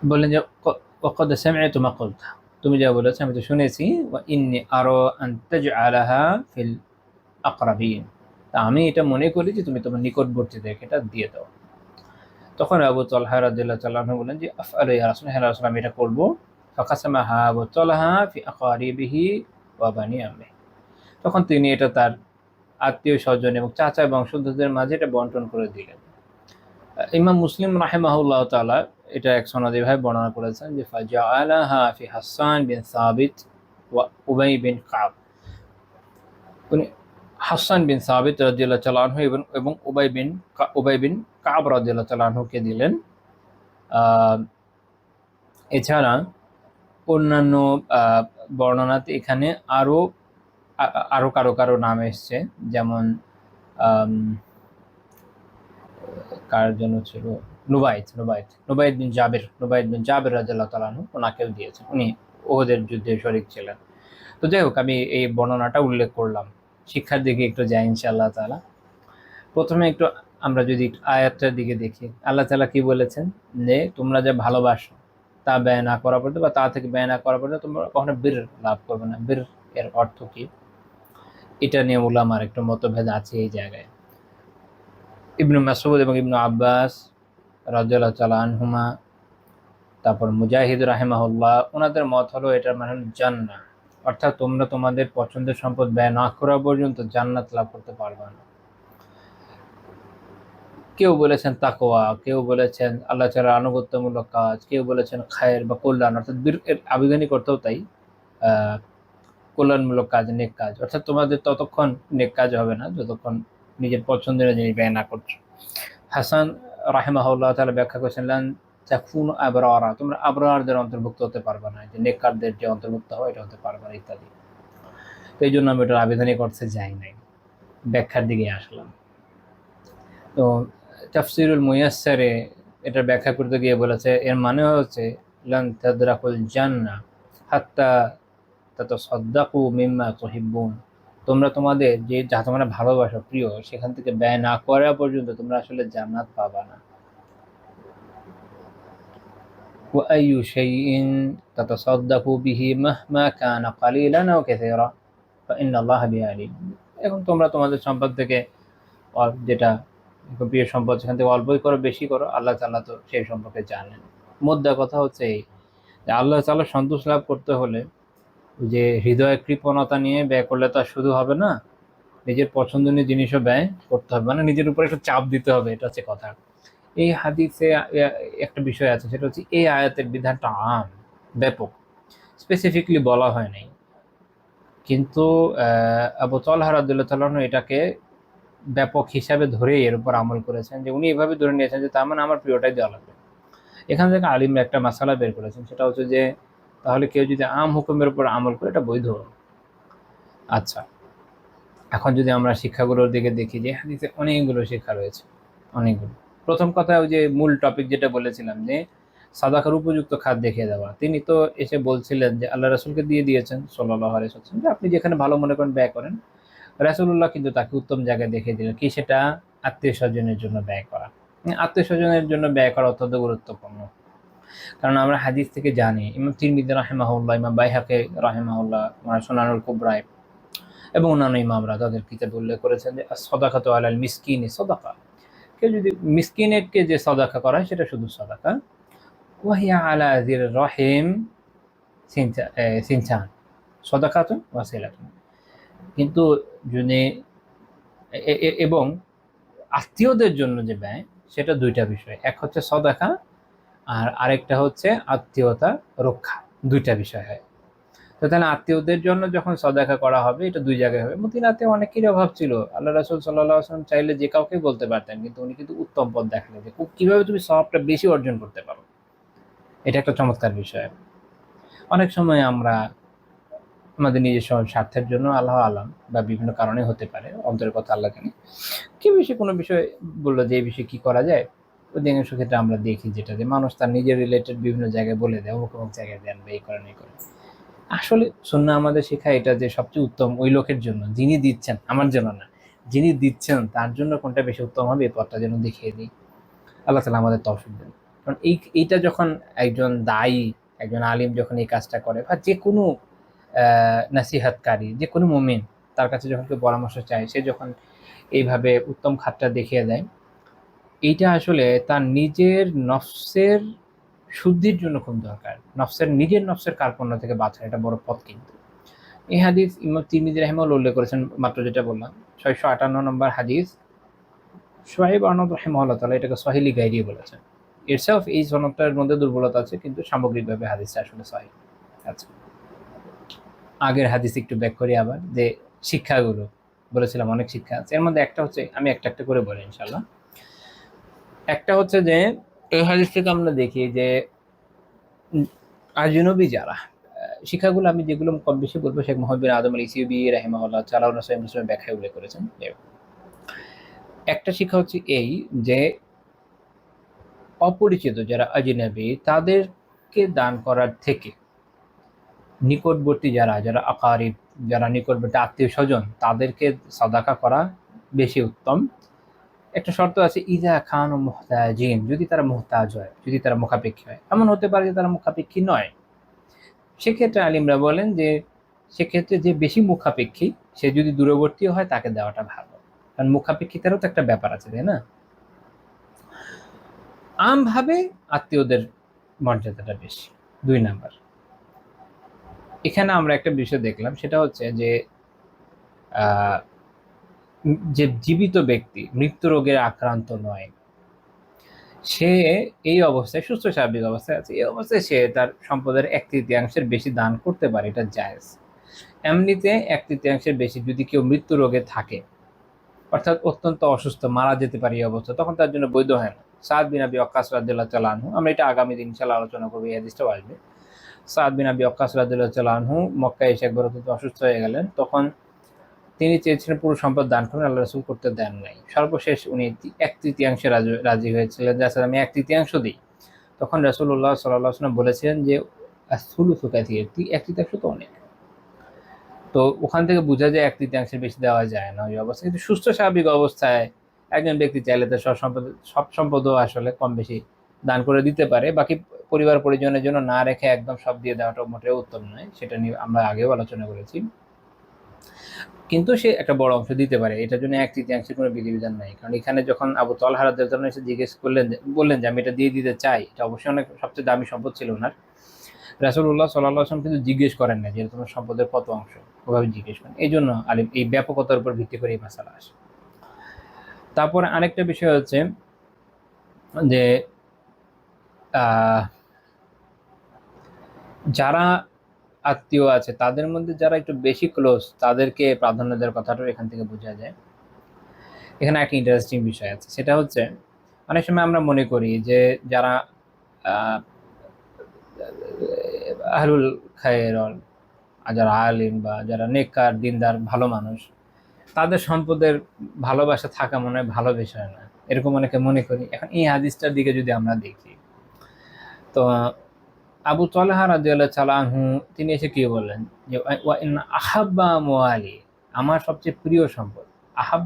বললেন যে ওয়াকাদ সামি'তু মা কুলতা, তুমি যা বলেছো আমি তো শুনেছি, ওয়া ইন্নী আরা আন তাজআলাহা ফিল আকরাবিন, তা আমি এটা মনে করি যে তুমি তোমার নিকটবর্তীদেরকে এটা দিয়ে দাও। তখন আবু তালহা রাদিয়াল্লাহু তাআলা আনহু বলেন যে আফআলু ইয়া রাসূল, হ্যাঁ রাসূল আমি এটা করব। ফাকাসামাহা আবু তালহা ফি আকরিবিহি ওয়া বানি আম্মিহি, তখন তিনি এটা তার আত্মীয় স্বজন এবং চাচা বংশধরদের মাঝে এটা বন্টন করে দিলেন। ইমাম মুসলিম রাহিমাহুল্লাহ তাআলা এটা এক সনদে ভাবে বর্ণনা করেছেন যে ফাজাআলাহা ফি হাসান বিন সাবিত ওয়া উবাই বিন কাব, উনি হাসান বিন সাবিত রাদিয়াল্লাহু তাআলা আনহু এবং উবাই বিন কাব রাদিয়াল্লাহু তাআলা আনহুকে দিলেন। এছাড়া অন্যান্য বর্ণনাতে এখানে আরো কারো নাম এসছে, যেমন কার জন্য ছিল নুবাইদ বিন জাবির রাদিয়াল্লাহু তাআলা আনহু, ওনাকেও দিয়েছেন, উনি উহুদের যুদ্ধে শরীক ছিলেন। তো যাই হোক, আমি এই বর্ণনাটা উল্লেখ করলাম, শিক্ষার দিকে একটু যাই ইনশাআল্লাহ তাআলা। প্রথমে একটু আমরা যদি আয়াতটার দিকে দেখি, আল্লাহ তাআলা কি বলেছেন যে তোমরা যে ভালোবাসো তা ব্যয় না করা পর্যন্ত বা তা থেকে ব্যয় না করা পর্যন্ত তোমরা কখনো বীর লাভ করবে না। বীর এর অর্থ কি, এটা নিয়ে উলামার একটু মতভেদ আছে এই জায়গায়। ইবনু মাসউদ এবং ইবনু আব্বাস রাদিয়াল্লাহু তাআলা আনহুমা, তারপর মুজাহিদ রাহিমাহুল্লাহ, ওনাদের মত হলো এটার মানে হলো জান্নাহ, অর্থাৎ তোমরা তোমাদের পছন্দের সম্পদ ব্যয় না করা পর্যন্ত জান্নাত লাভ করতে পারবে না। কেউ বলেছেন তাকওয়া, কেউ বলেছেন আল্লাহ তাআলার আনুগত্যমূলক কাজ, কেউ বলেছেন খায়ের বা কল্যাণ, অর্থাৎ বীর এর আবিধানিক অর্থও তাই, আহ কল্যাণমূলক কাজ, নেক কাজ, অর্থাৎ তোমাদের ততক্ষণ নেক কাজ হবে না যতক্ষণ নিজের পছন্দের জিনিস ব্যয় না করছো। হাসান রাহিমাহুল্লাহ তাআলা ব্যাখ্যা করেছেন লান তাকুনু আবরারা, তোমরা আবরারদের অন্তর্ভুক্ত হতে পারবে না, যে নেককারদের যে অন্তর্ভুক্ত হয় এটা হতে পারবে না ইত্যাদি। তো এই জন্য আমি এটার আবেদনিক অর্থে যাই নাই, ব্যাখ্যার দিকে আসলাম। তো তাফসিরুল মুয়াসসারে এটার ব্যাখ্যা করতে গিয়ে বলেছে এর মানে হচ্ছে লান তাদরাকুল জান্নাহ হাত্তা তাতাসাদ্দাকু মিম্মা তুহিব্বুন, তোমরা তোমাদের যে যা তোমরা ভালোবাসো প্রিয় সেখান থেকে ব্যয় না করা পর্যন্ত তোমরা আসলে জান্নাত পাবা না। ওয়া আইয়ু শাইইন তাতাসাদ্দাকু বিহি মাহমা কানা কালিলান আও কাসীরা ফাইন্নাল্লাহা বিহি আলিম। এখন তোমরা তোমাদের সম্পদ থেকে যেটা প্রিয় সম্পদ সেখান থেকে অল্পই করো বেশি করো, আল্লাহ তাআলা তো সেই সম্পর্কে জানেন। মোদ্দা কথা হচ্ছে এই যে আল্লাহ তাআলা সন্তোষ লাভ করতে হলে যে হৃদয় কৃপণতা নিয়ে ব্যয় করলে তো আর শুধু হবে না, নিজের পছন্দনীয় জিনিসও ব্যয় করতে হবে, মানে নিজের উপর একটু চাপ দিতে হবে, এটা হচ্ছে কথা। এই হাদিসে একটা বিষয় আছে, সেটা হচ্ছে এই আয়াতের বিধানটা আম, ব্যাপক, স্পেসিফিকলি বলা হয় নাই, কিন্তু আবু তালহা রাদিয়াল্লাহু তাআলা আনহু এটাকে ব্যাপক হিসাবে ধরে এর উপর আমল করেছেন, যে উনি এভাবে ধরে নিয়েছেন যে তার মানে আমার প্রিয়টাই দেওয়া লাগবে। এখান থেকে আলিমরা একটা মাসালা বের করেছেন, সেটা হচ্ছে যে তাহলে কেউ যদি আম হুকুমের উপর আমল করে এটা বৈধ। আচ্ছা, এখন যদি আমরা শিক্ষাগুলোর দিকে দেখি, যে হাদিসে অনেকগুলো শিক্ষা রয়েছে, অনেকগুলো। প্রথম কথা ওই যে মূল টপিক যেটা বলেছিলাম যে সাদাকার উপযুক্ত খাত দেখিয়ে দেওয়া, তিনি তো এসে বলছিলেন যে আল্লাহ রাসূলকে দিয়ে দিয়েছেন সাল্লাল্লাহু আলাইহি ওয়াসাল্লাম যে আপনি যেখানে ভালো মনে করেন ব্যয় করেন। রাসূলুল্লাহ কিন্তু তাকে উত্তম জায়গায় দেখিয়ে দিলেন, কি সেটা আত্মীয় স্বজনের জন্য ব্যয় করা। আত্মীয় স্বজনের জন্য ব্যয় করা অত্যন্ত গুরুত্বপূর্ণ, কারণ আমরা হাদিস থেকে জানি, ইমাম তিরমিজি রাহিমাহুল্লাহ, ইমাম বাইহাকি রাহিমাহুল্লাহ সুনানুল কুবরায় এবং অন্যান্য ইমামরা তাদের কিতাবে উল্লেখ করেছেন যে সাদাকাতু আলাল মিসকিনি সাদাকা, কেউ যদি মিসকিনকে যে সাদাকা করা হয় সেটা শুধু সাদাকা। ওয়াহিয়া আলা যির রহিম সিনচান সাদাকাতুন ওয়াসিলাতুন, কিন্তু যদি এবং আত্মীয়দের জন্য যে ব্যয় সেটা দুইটা বিষয়, এক হচ্ছে সাদাকা আর আরেকটা হচ্ছে আত্মীয়তা রক্ষা, দুইটা বিষয় হয়। তো তাহলে আত্মীয়দের জন্য যখন সদাকা করা হবে এটা দুই জায়গায় হবে। মদিনাতে অনেকেরই অভাব ছিল, আল্লাহ রাসূল সাল্লাল্লাহু আলাইহি ওয়াসাল্লাম চাইলে যে কাউকে বলতে পারতেন, কিন্তু উনি কিন্তু উত্তম পথ দেখালেন যে কিভাবে তুমি সওয়াবটা বেশি অর্জন করতে পারো। এটা একটা চমৎকার বিষয়। অনেক সময় আমরা আমাদের নিজস্ব স্বার্থের জন্য, আল্লাহ আলাম, বা বিভিন্ন কারণে হতে পারে, অন্তরের কথা আল্লাহ জানে, কি বিষয়ে কোনো বিষয় বললো যে এই বিষয়ে কি করা যায়, অধিকাংশ ক্ষেত্রে আমরা দেখি যেটা যে মানুষ তার নিজের রিলেটেড বিভিন্ন জায়গায় বলে দেয়, অমুক অমুক জায়গায় দেন বা এই করেন এই করেন। আসলে সুন্নাহ আমাদের শেখায় এটা যে সবচেয়ে উত্তম ওই লোকের জন্য যিনি দিচ্ছেন, আমার জন্য না, যিনি দিচ্ছেন তার জন্য কোনটা বেশি উত্তম হবে এই পথটা যেন দেখিয়ে দিই। আল্লাহ তাআলা আমাদের তৌফিক দেন। কারণ এইটা যখন একজন দায়ী, একজন আলিম যখন এই কাজটা করে, বা যে কোনো নাসিহাতকারী, যে কোনো মুমিন তার কাছে যখন কেউ পরামর্শ চায়, সে যখন এইভাবে উত্তম খাতটা দেখিয়ে দেয়, এইটা আসলে তার নিজের নফসের শুদ্ধির জন্য খুব দরকার। নিজের নফসের কার্পণ্য থেকে বাঁচার এটা বড় পথ। কিন্তু এই হাদিস ইমাম তিরমিজি রাহিমাহুল্লাহ উল্লেখ করেছেন, মাত্র যেটা বললাম 658 নম্বর হাদিস। শুআইব আহমদ রাহিমাহুল্লাহ তাআলা এটাকে সহিহ গাইরিয়ে বলেছেন। ইটসেলফ এই সনদটার মধ্যে দুর্বলতা আছে, কিন্তু সামগ্রিকভাবে হাদিসটা আসলে সহিহ। আচ্ছা, আগের হাদিস একটু ব্যাক করি আবার, যে শিক্ষাগুলো বলেছিলাম অনেক শিক্ষা আছে, এর মধ্যে একটা হচ্ছে, আমি একটা একটা করে বলি ইনশাআল্লাহ। একটা হচ্ছে যে এই হাদিস থেকে আমরা দেখি যে আজনবী যারা, শিক্ষাগুলো আমি যেগুলো কম বেশি বলবো শেখ মোহাম্মদ বিন আদম আল ইসিউবি রাহিমাহুল্লাহ চালাউন সহিহ মুসলিমের ব্যাখ্যায় উল্লেখ করেছেন। একটা শিক্ষা হচ্ছে এই যে অপরিচিত যারা আজনবী তাদেরকে দান করার থেকে নিকটবর্তী যারা আকারিব, যারা নিকটবর্তী আত্মীয় স্বজন, তাদেরকে সাদাকা করা বেশি উত্তম। একটা শর্ত আছে, ইজা খান ও মুহতাজিন, যদি তারা মুহতাজ হয়, যদি তারা মুখাপেক্ষী হয়। এমন হতে পারে যে তারা মুখাপেক্ষী নয়, সেক্ষেত্রে আলিমরা বলেন যে সেক্ষেত্রে যে বেশি মুখাপেক্ষী সে যদি দূরবর্তী হয় তাকে দেওয়াটা ভালো, কারণ মুখাপেক্ষিতারও তো একটা ব্যাপার আছে, তাই না? আমভাবে আত্মীয়দের মর্যাদাটা বেশি। 2 নাম্বার, এখানে আমরা একটা বিষয় দেখলাম, সেটা হচ্ছে যে আহ, যে জীবিত ব্যক্তি মৃত্যু রোগের আক্রান্ত নয়, সে এই অবস্থায় সুস্থ স্বাভাবিক অবস্থায় আছে, এই অবস্থায় সে তার সম্পদের 1/3 বেশি দান করতে পারে, এটা জায়েজ। এমনিতে 1/3 বেশি যদি কেউ মৃত্যু রোগে থাকে, অর্থাৎ অত্যন্ত অসুস্থ, মারা যেতে পারে এই অবস্থা, তখন তার জন্য বৈধ হয় না। সাদ বিন আবি ওয়াক্কাস রাদিয়াল্লাহু তাআলা আনহু, আমরা এটা আগামী দিন ইনশাআল্লাহ আলোচনা করবো, এই হাদিসটাও আসবে। সাদ বিন আবি ওয়াক্কাস রাদিয়াল্লাহু তাআলা আনহু মক্কায় এসে একবার অত্যন্ত অসুস্থ হয়ে গেলেন, তখন তিনি চেয়েছিলেন পুরো সম্পদ দান করুন, আল্লাহ রাসূল করতে দেন নাই। সর্বশেষ উনি 1/3 রাজি হয়েছিলেন যে আচ্ছা আমি 1/3 দিই। তখন রাসূলুল্লাহ সাল্লাল্লাহু আলাইহি ওয়াসাল্লাম বলেছিলেন যে আস-সুলুসু কাসীর, 1/3 তো অনেক। তো ওখান থেকে বোঝা যায় 1/3 বেশি দেওয়া যায় না ওই অবস্থায়। কিন্তু সুস্থ স্বাভাবিক অবস্থায় একজন ব্যক্তি চাইলে তার সব সম্পদও আসলে কম বেশি দান করে দিতে পারে। বাকি পরিবার পরিজনের জন্য না রেখে একদম সব দিয়ে দেওয়াটা মোটেও উত্তম নয়, সেটা নিয়ে আমরা আগেও আলোচনা করেছি। কিন্তু সে একটা বড় অংশ দিতে পারে, এটার জন্য 1/3 কোনো বিধিবিধান নাই। কারণ এখানে যখন আবু তালহা রাদিয়াল্লাহু তাআলা এসে জিজ্ঞেস করলেন, বললেন যে আমি এটা দিয়ে দিতে চাই, এটা অবশ্যই অনেক সবচেয়ে দামি সম্পদ ছিল ওনার। রাসূলুল্লাহ সাল্লাল্লাহু আলাইহি ওয়াসাল্লাম কিন্তু জিজ্ঞেস করেন না যে তোমার সম্পদের কত অংশ, ওভাবে জিজ্ঞেস করেন। এই জন্য আলিম এই ব্যাপকতার উপর ভিত্তি করে এই মাসালা আসে। তারপরে আরেকটা বিষয় হচ্ছে যে যারা আত্মীয় আছে তাদের মধ্যে যারা একটু বেশি ক্লোজ তাদেরকে প্রাধান্য দেওয়ার কথাটাও এখান থেকে বোঝা যায়। এখানে একটা ইন্টারেস্টিং বিষয় আছে, সেটা হচ্ছে অনেক সময় আমরা মনে করি যে যারা আহলুল খায়র, যারা আলিম বা যারা নেককার দিনদার ভালো মানুষ, তাদের সম্পদের ভালোবাসা থাকা মনে হয় ভালো বিষয় না, এরকম অনেকে মনে করি। এখন এই হাদিসটার দিকে যদি আমরা দেখি, তো আবু তালহা রাদিয়াল্লাহু তাআলা আনহু তিনি এসে কি বললেন যে ওয়া ইন আহাব্বা আমওয়ালি, আমার সবচেয়ে প্রিয় সম্পদ, আহাব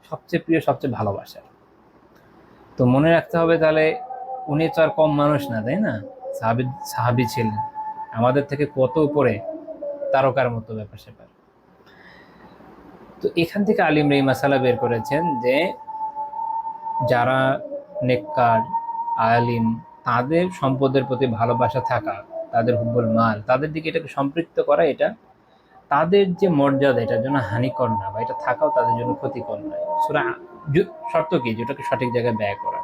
সবচেয়ে প্রিয়, সবচেয়ে ভালোবাসা। তো মনে রাখতে হবে তাহলে উনি তো আর কম মানুষ না, তাই না? সাহাবী ছিলেন, আমাদের থেকে কত উপরে, তারকার মতো ব্যাপার স্যাপার। তো এখান থেকে আলিমরা এই মাসালা বের করেছেন যে যারা নেককার আলিম, তাদের সম্পদের প্রতি ভালোবাসা থাকা, তাদের হুব্বুল মাল, তাদের দিকে এটাকে সম্পৃক্ত করা, এটা তাদের যে মর্যাদা এটার জন্য হানিকর না, বা এটা থাকাও তাদের জন্য ক্ষতিকর নয়। শর্ত কি, যেটাকে সঠিক জায়গায় ব্যয় করা।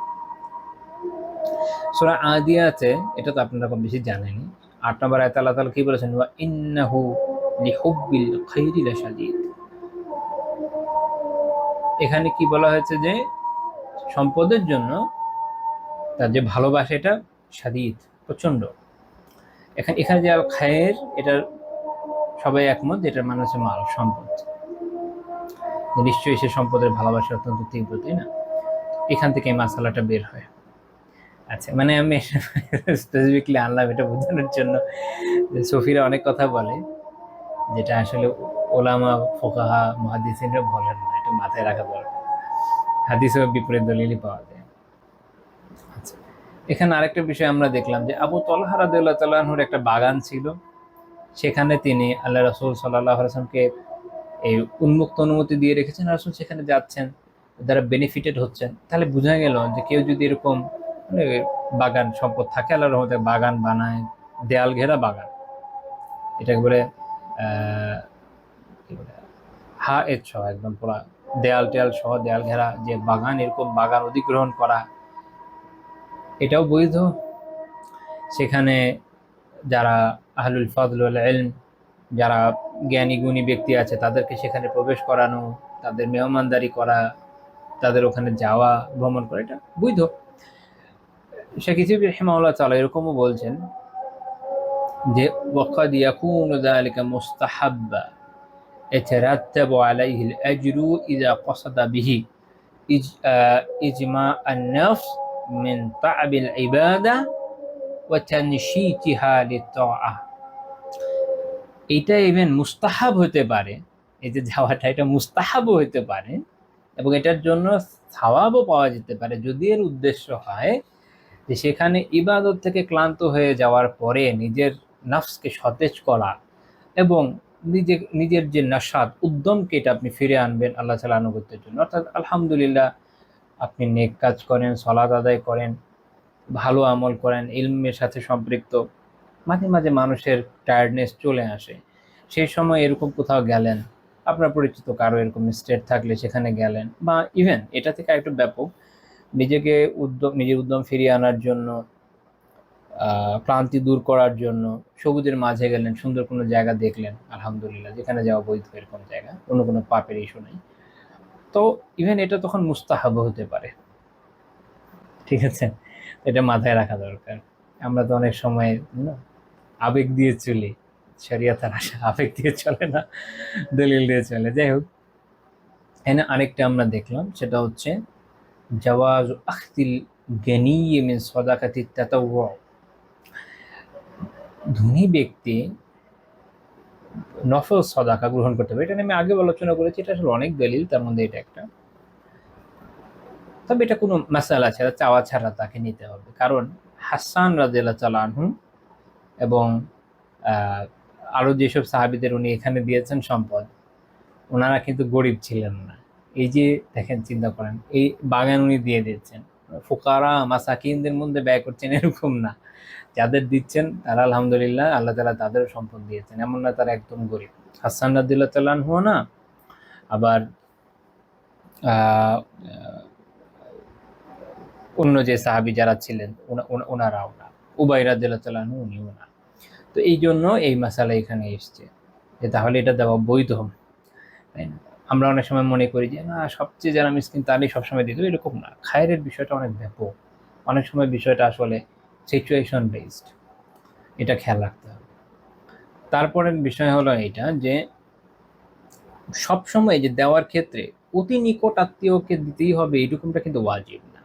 সূরা আদিয়াতে, এটা তো আপনারা কম বেশি জানেনই, 8 নম্বর আয়াতে আল্লাহ তাআলা কি বলেছেন, ওয়া ইন্নাহু লিহুব্বিল খাইরি লাশাদীদ। এখানে কি বলা হয়েছে যে সম্পদের জন্য তার যে ভালোবাসা এটা শাদীদ, প্রচন্ড। এখানে যে আল খায়ের, এটার সবাই একমত, এটার মানে হচ্ছে মাল, সম্পদ। নিশ্চয়ই সে সম্পদের ভালোবাসা অত্যন্ত তীব্র, তাই না? এখান থেকে এই মাসালাটা বের হয়। আচ্ছা, মানে আমি স্পেসিফিকলি আনলাম এটা বোঝানোর জন্য যে সফিরা অনেক কথা বলে যেটা আসলে ওলামা ফোকাহা মুহাদ্দিসিনরা বলেন না, এটা মাথায় রাখা দরকার। হাদিসেও বিপরীত দলিলই পাওয়া যায়। আচ্ছা, এখানে আরেকটা বিষয় আমরা দেখলাম যে আবু তালহা রাদিয়াল্লাহু তাআলা আনহুর একটা বাগান ছিল, সেখানে তিনি আল্লাহ রাসূল সাল্লাল্লাহু আলাইহি ওয়াসাল্লামকে এই উন্মুক্ত অনুমতি দিয়ে রেখেছেন, রাসূল সেখানে যাচ্ছেন, যারা বেনিফিটেড হচ্ছেন। তাহলে বোঝা গেল যে কেউ যদি এরকম মানে বাগান সম্পদ থাকে, আল্লাহর রহমতে বাগান বানায়, দেয়াল ঘেরা বাগান, এটাকে বলে কি বলে হায়েত সহ, একদম পুরা দেয়াল টেয়াল সহ দেয়াল ঘেরা যে বাগান, এরকম বাগান অধিগ্রহণ করা এটাও বৈধ। সেখানে যারা আহলুল ফাদল ওয়াল ইলম, যারা জ্ঞানী গুণী ব্যক্তি আছে, তাদেরকে সেখানে প্রবেশ করানো, তাদের মেহমানদারি করা, তাদের ওখানে যাওয়া, ভ্রমণ করা, এটা বৈধ। শেখ ইসিবি রাহিমাহুল্লাহ তাআলা এরকমও বলছেন যে ওয়াকাদ ইয়াকুনু যালিকা মুস্তাহাব্বা ইয়াতারাত্তাবু আলাইহি আল-আজরু ইযা কাসাদা বিহি ইজমা আন-নাফস মিন তা'বিল ইবাদা ওয়া তানশীতিহা লিত-তাআহ। এটা ইভেন মুস্তাহাব হতে পারে, এই যে যাওয়াটা এটা মুস্তাহাবও হতে পারে, এবং এটার জন্য সওয়াবও পাওয়া যেতে পারে যদি এর উদ্দেশ্য হয় যে সেখানে ইবাদত থেকে ক্লান্ত হয়ে যাওয়ার পরে নিজের নফসকে সতেজ করা এবং নিজের যে নাশাদ উদ্যমকে এটা আপনি ফিরে আনবেন আল্লাহ তাআলা আনুগত্যের জন্য। অর্থাৎ আলহামদুলিল্লাহ আপনি নেক কাজ করেন, সালাত আদায় করেন, ভালো আমল করেন, ইলমের সাথে সম্পৃক্ত। মাঝে মাঝে মানুষের টায়ার্ডনেস চলে আসে, সেই সময় এরকম কোথাও গেলেন, আপনার পরিচিত কারো এরকম স্টেট থাকলে সেখানে গেলেন, বা ইভেন এটা থেকে একটু ব্যাপক নিজের উদ্যম ফিরিয়ে আনার জন্য, ক্লান্তি দূর করার জন্য সবুজের মাঝে গেলেন, সুন্দর কোনো জায়গা দেখলেন, আলহামদুলিল্লাহ, যেখানে যাওয়া বৈধ এরকম জায়গা, কোনো পাপের ইস্যু নেই, তো ইভেন এটা তখন মুস্তাহাব হতে পারে। ঠিক আছে, এটা মাথায় রাখা দরকার। আমরা তো অনেক সময় আবেগ দিয়ে চলি, শরিয়াতের আশা আবেগ দিয়ে চলে না, দলিল দিয়ে চলে। যাই হোক, এখানে আরেকটা আমরা দেখলাম, সেটা হচ্ছে জাওয়াজ আখতিল গানিয়্যি মিন সাদাকাতি তাতাওয়ু। ধনী ব্যক্তি নফল সাদাকা গ্রহণ করতে পারে। এটা নিয়ে আমি আগে আলোচনা করেছি, এটা আসলে অনেক দলিল, তার মধ্যে এটা একটা। তবে এটা কোনো মাসালা ছাড়া, চাওয়া ছাড়া তাকে নিতে হবে। কারণ হাসান রাদিয়াল্লাহু তাআলা আনহু এবং আরো যেসব সাহাবীদের উনি এখানে দিয়েছেন সম্পদ, ওনারা কিন্তু গরিব ছিলেন না। এই যে দেখেন, চিন্তা করেন, এই বাগান উনি দিয়ে দিচ্ছেন, ফুকারা মাসাকিনদের মধ্যে ব্যয় করছেন এরকম না, যাদের দিচ্ছেন তারা আলহামদুলিল্লাহ আল্লাহ তাআলা তাদেরও সম্পদ দিয়েছেন, এমন না তারা একদম গরিব। হাসান রাদিয়াল্লাহু তাআলা আনহু না, আবার অন্য যে সাহাবী যারা ছিলেন ওনারাও না, উবাই রাদিয়াল্লাহু তাআলা আনহু উনিও না। তো এই জন্য এই মাসালা এখানে এসছে যে তাহলে এটা দেওয়া বৈধ, তাই না? আমরা অনেক সময় মনে করি যে না, সবচেয়ে যারা মিসকিন তারই সবসময় দিতে হবে, এরকম না। খায়রের বিষয়টা অনেক ব্যাপক, অনেক সময় বিষয়টা আসলে সিচুয়েশন বেসড, এটা খেয়াল রাখতে হবে। তারপরের বিষয় হলো এটা যে সবসময় যে দেওয়ার ক্ষেত্রে অতি নিকট আত্মীয়কে দিতেই হবে এইরকমটা কিন্তু ওয়াজিব না।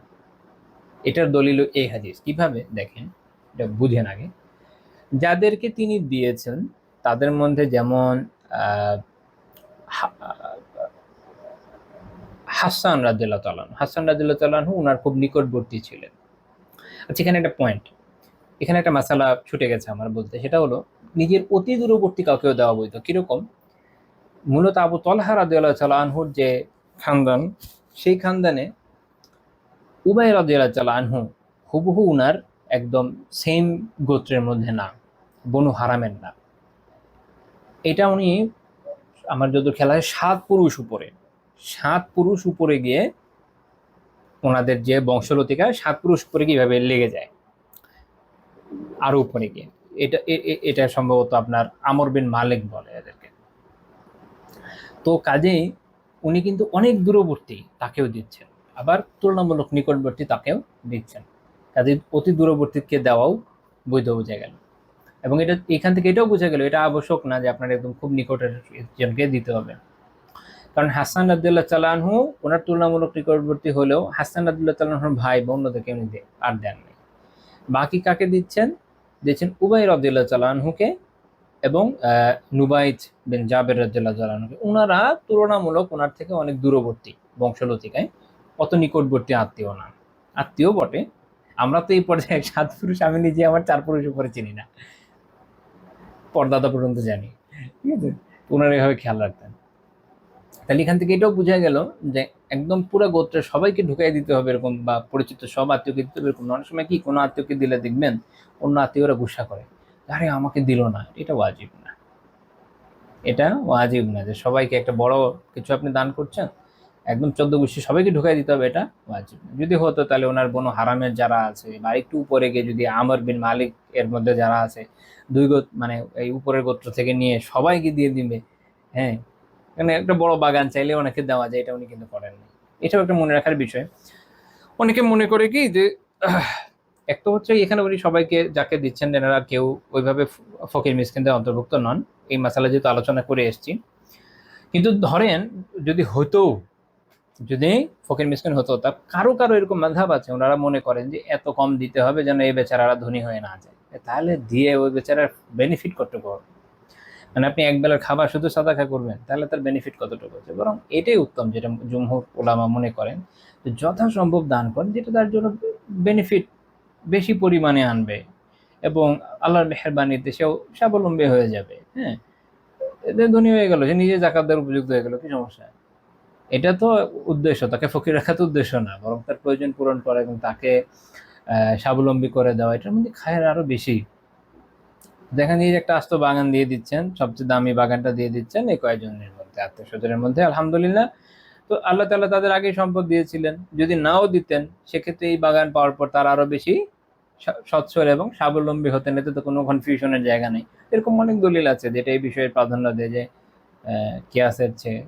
এটার দলিল এই হাদিস। কিভাবে দেখেন, এটা বুঝেন আগে। যাদেরকে তিনি দিয়েছেন তাদের মধ্যে যেমন হাসান রাদিয়াল্লাহু তাআলা আনহু ওনার খুব নিকটবর্তী ছিলেন। আচ্ছা, এখানে একটা পয়েন্ট, এখানে একটা মাসালা ছুটে গেছে আমার বলতে, সেটা হলো নিজের অতি দূরবর্তী কাউকেও দেওয়া বৈধ। কিরকম? মূলত আবু তালহা রাদিয়াল্লাহু তাআলা আনহুর যে খানদান, সেই খানদানে উবাই রাদিয়াল্লাহু তাআলা আনহু হুবহু উনার একদম সেম গোত্রের মধ্যে না, বনু হারামের না। এটা উনি, আমার যত খেলা হয়, 7 পুরুষ উপরে গিয়ে ওনাদের যে বংশলতিকা 7 পুরুষ উপরে গিয়ে এভাবে লেগে যায়, আরো উপরে গিয়ে। এটা সম্ভবত আপনার আমর বিন মালিক বলে এদেরকে। তো কাজেই উনি কিন্তু অনেক দূরবর্তী তাকেও দিচ্ছেন, আবার তুলনামূলক নিকটবর্তী তাকেও দিচ্ছেন। কাজে অতি দূরবর্তীকে দেওয়াও বৈধ বোঝা গেল। এবং এটা এখান থেকে এটাও বোঝা গেল এটা আবশ্যক না যে আপনার একদম খুব নিকটের জনকে দিতে হবে। কারণ হাসান রাদিয়াল্লাহু তাআলা আনহু ওনার তুলনামূলক নিকটবর্তী হলেও হাসান রাদিয়াল্লাহু তাআলা আনহুর ভাই বা অন্যদেরকে উনি আর দেননি। বাকি কাকে দিচ্ছেন? উবাই রাদিয়াল্লাহু তাআলা আনহুকে এবং নুবাইত বিন জাবের রাদিয়াল্লাহু তাআলা আনহুকে। ওনারা তুলনামূলক ওনার থেকে অনেক দূরবর্তী বংশলতিকায়, অত নিকটবর্তী আত্মীয় না। আত্মীয় বটে, আমরা তো এই পর্যায়ে 7 পুরুষ, আমি নিজে আমার 4 পুরুষ উপরে চিনি না, পর্দাদা পর্যন্ত জানি। ঠিক আছে, ওনারা এভাবে খেয়াল রাখতেন। তাহলে এখান থেকে এটাও বোঝা গেল যে একদম পুরো গোত্রের সবাইকে ঢুকাই দিতে হবে এরকম, বা পরিচিত সব আত্মীয়কে দিতে হবে এরকম। অনেক সময় কি, কোনো আত্মীয়কে দিলে দেখবেন অন্য আত্মীয়রা গুসা করে, আরে আমাকে দিল না। এটা ওয়াজিব না, এটা ওয়াজিব না যে সবাইকে একটা বড় কিছু আপনি দান করছেন একদম 14 গোষ্ঠী সবাইকে ঢুকাই দিতে হবে, এটা ওয়াজিব না। যদি হতো তাহলে ওনার বনু হারামের যারা আছে বা একটু উপরে গিয়ে যদি আমর বিন মালিক এর মধ্যে যারা আছে, মানে এই উপরের গোত্র থেকে নিয়ে সবাইকে দিয়ে দিবে। হ্যাঁ, মানে একটা বড় বাগান চাইলে অনেকে দেওয়া যায়, এটা উনি কিন্তু করেননি। এটাও একটা মনে রাখার বিষয়। অনেকে মনে করে কি যে একটা হচ্ছে এখানে উনি সবাইকে যাকে দিচ্ছেন এনারা কেউ ওইভাবে ফকির মিসকিনদের অন্তর্ভুক্ত নন, এই মাসালা যেহেতু আলোচনা করে এসেছি। কিন্তু ধরেন যদি ফকির মিসকিন হতো, তা কারো এরকম মাযহাব আছে, ওনারা মনে করেন যে এত কম দিতে হবে যেন এই বেচারারা ধনী হয়ে না যায়, তাহলে দিয়ে ওই বেচারার বেনিফিট করতে পারবে। মানে আপনি একবেলার খাবার শুধু সাদাকা করবেন, তাহলে তার বেনিফিট কতটুকু আছে? বরং এটাই উত্তম, যেটা জumhur উলামা মনে করেন, যে যথাসম্ভব দান করেন, যেটা তার জন্য বেনিফিট বেশি পরিমাণে আনবে এবং আল্লাহর মেহেরবানিতে সেও স্বাবলম্বী হয়ে যাবে। হ্যাঁ, এতে ধনী হয়ে গেল, সে নিজে জাকাত দেওয়ার উপযুক্ত হয়ে গেল, কি সমস্যা? এটা তো উদ্দেশ্য, তাকে ফকির রাখা তো উদ্দেশ্য না, বরং তার প্রয়োজন পূরণ করা এবং তাকে স্বাবলম্বী করে দেওয়া, এটার মধ্যে খায়ের আরো বেশি। দেখেন, এই যে একটা আস্ত বাগান দিয়ে দিচ্ছেন, সবচেয়ে দামি বাগানটা দিয়ে দিচ্ছেন এই কয়েকজনের মধ্যে, আত্মীয় স্বজনের মধ্যে, আলহামদুলিল্লাহ। তো আল্লাহ তাআলা তাদের আগেই সম্পদ দিয়েছিলেন, যদি নাও দিতেন সেক্ষেত্রে এই বাগান পাওয়ার পর তার আরো বেশি সচ্ছল এবং স্বাবলম্বী হতেন, এতে তো কোনো কনফিউশনের জায়গা নেই। এরকম অনেক দলিল আছে যেটা এই বিষয়ে প্রাধান্য দেয় যে কিয়াসের চেয়ে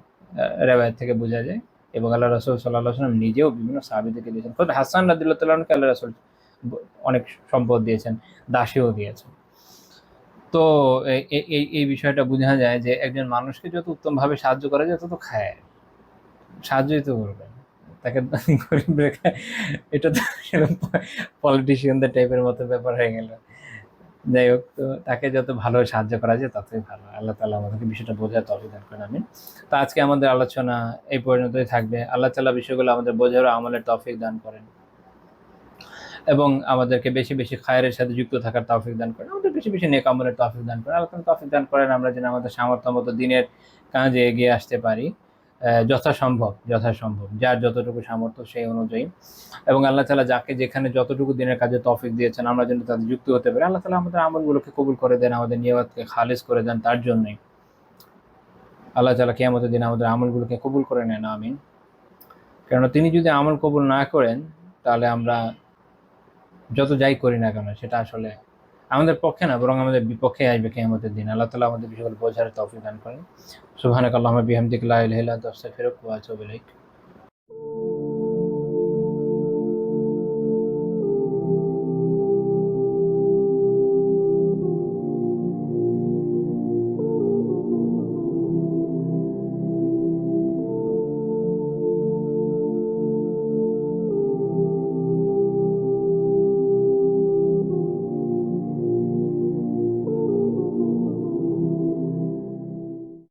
রেওয়ায়ত থেকে বোঝা যায়। এবং আল্লাহ রাসূল সাল্লাল্লাহু আলাইহি ওয়াসাল্লাম নিজেও বিভিন্ন সাহাবীদেরকে দিয়েছেন। খোদ হাসান রাদিয়াল্লাহু তাআলা আনহুকে আল্লাহ রাসূল অনেক সম্পদ দিয়েছেন, দাসীও দিয়েছেন। তো এই বিষয়টা বোঝা যায় যে একজন মানুষকে যত উত্তমভাবে সাহায্য করা যায় তত খায়, সাহায্যই তো করবেন তাকে। গরিব রেখে, এটা তো পলিটিশিয়ানদের টাইপের মতো ব্যাপার হয়ে গেল। যাই হোক, তো তাকে যত ভালো সাহায্য করা যায় ততই ভালো। আল্লাহ তাআলা আমাদেরকে বিষয়টা বোঝার তৌফিক দান করেন, আমিন। তো আজকে আমাদের আলোচনা এই পর্যন্তই থাকবে। আল্লাহ তাআলা বিষয়গুলো আমাদের বোঝার ও আমলের তৌফিক দান করেন এবং আমাদেরকে বেশি বেশি খায়রের সাথে যুক্ত থাকার তৌফিক দান করেন, আমাদের বেশি বেশি নেক আমলের তৌফিক দান করেন। আল্লাহ তাআলা তৌফিক দান করেন আমরা যেন আমাদের সামর্থ্য মতো দিনের কাজে এগিয়ে আসতে পারি, যথাসম্ভব যথাসম্ভব যার যতটুকু সামর্থ্য সেই অনুযায়ী। এবং আল্লাহ তাআলা যাকে যেখানে যতটুকু দিনের কাজে তৌফিক দিয়েছেন আমরা যেন তাদের যুক্ত হতে পারি। আল্লাহ তাআলা আমাদের আমলগুলোকে কবুল করে দেন, আমাদের নিয়তকে খালিস করে দেন তার জন্যই। আল্লাহ তাআলা কিয়ামতের দিন আমাদের আমলগুলোকে কবুল করে নেন, আমিন। কেননা তিনি যদি আমল কবুল না করেন তাহলে আমরা যত যাই করি না কেন সেটা আসলে আমাদের পক্ষে না, বরং আমাদের বিপক্ষে আসবে কিয়ামতের দিন। আল্লাহ তাআলা আমাদের বিষয়গুলো বোঝার তৌফিক দান করেন। সুবহানাকাল্লাহুম্মা বিহামদিকা লা ইলাহা ইল্লা আনতা আস্তাগফিরুকা ওয়া আতুবু ইলাইক।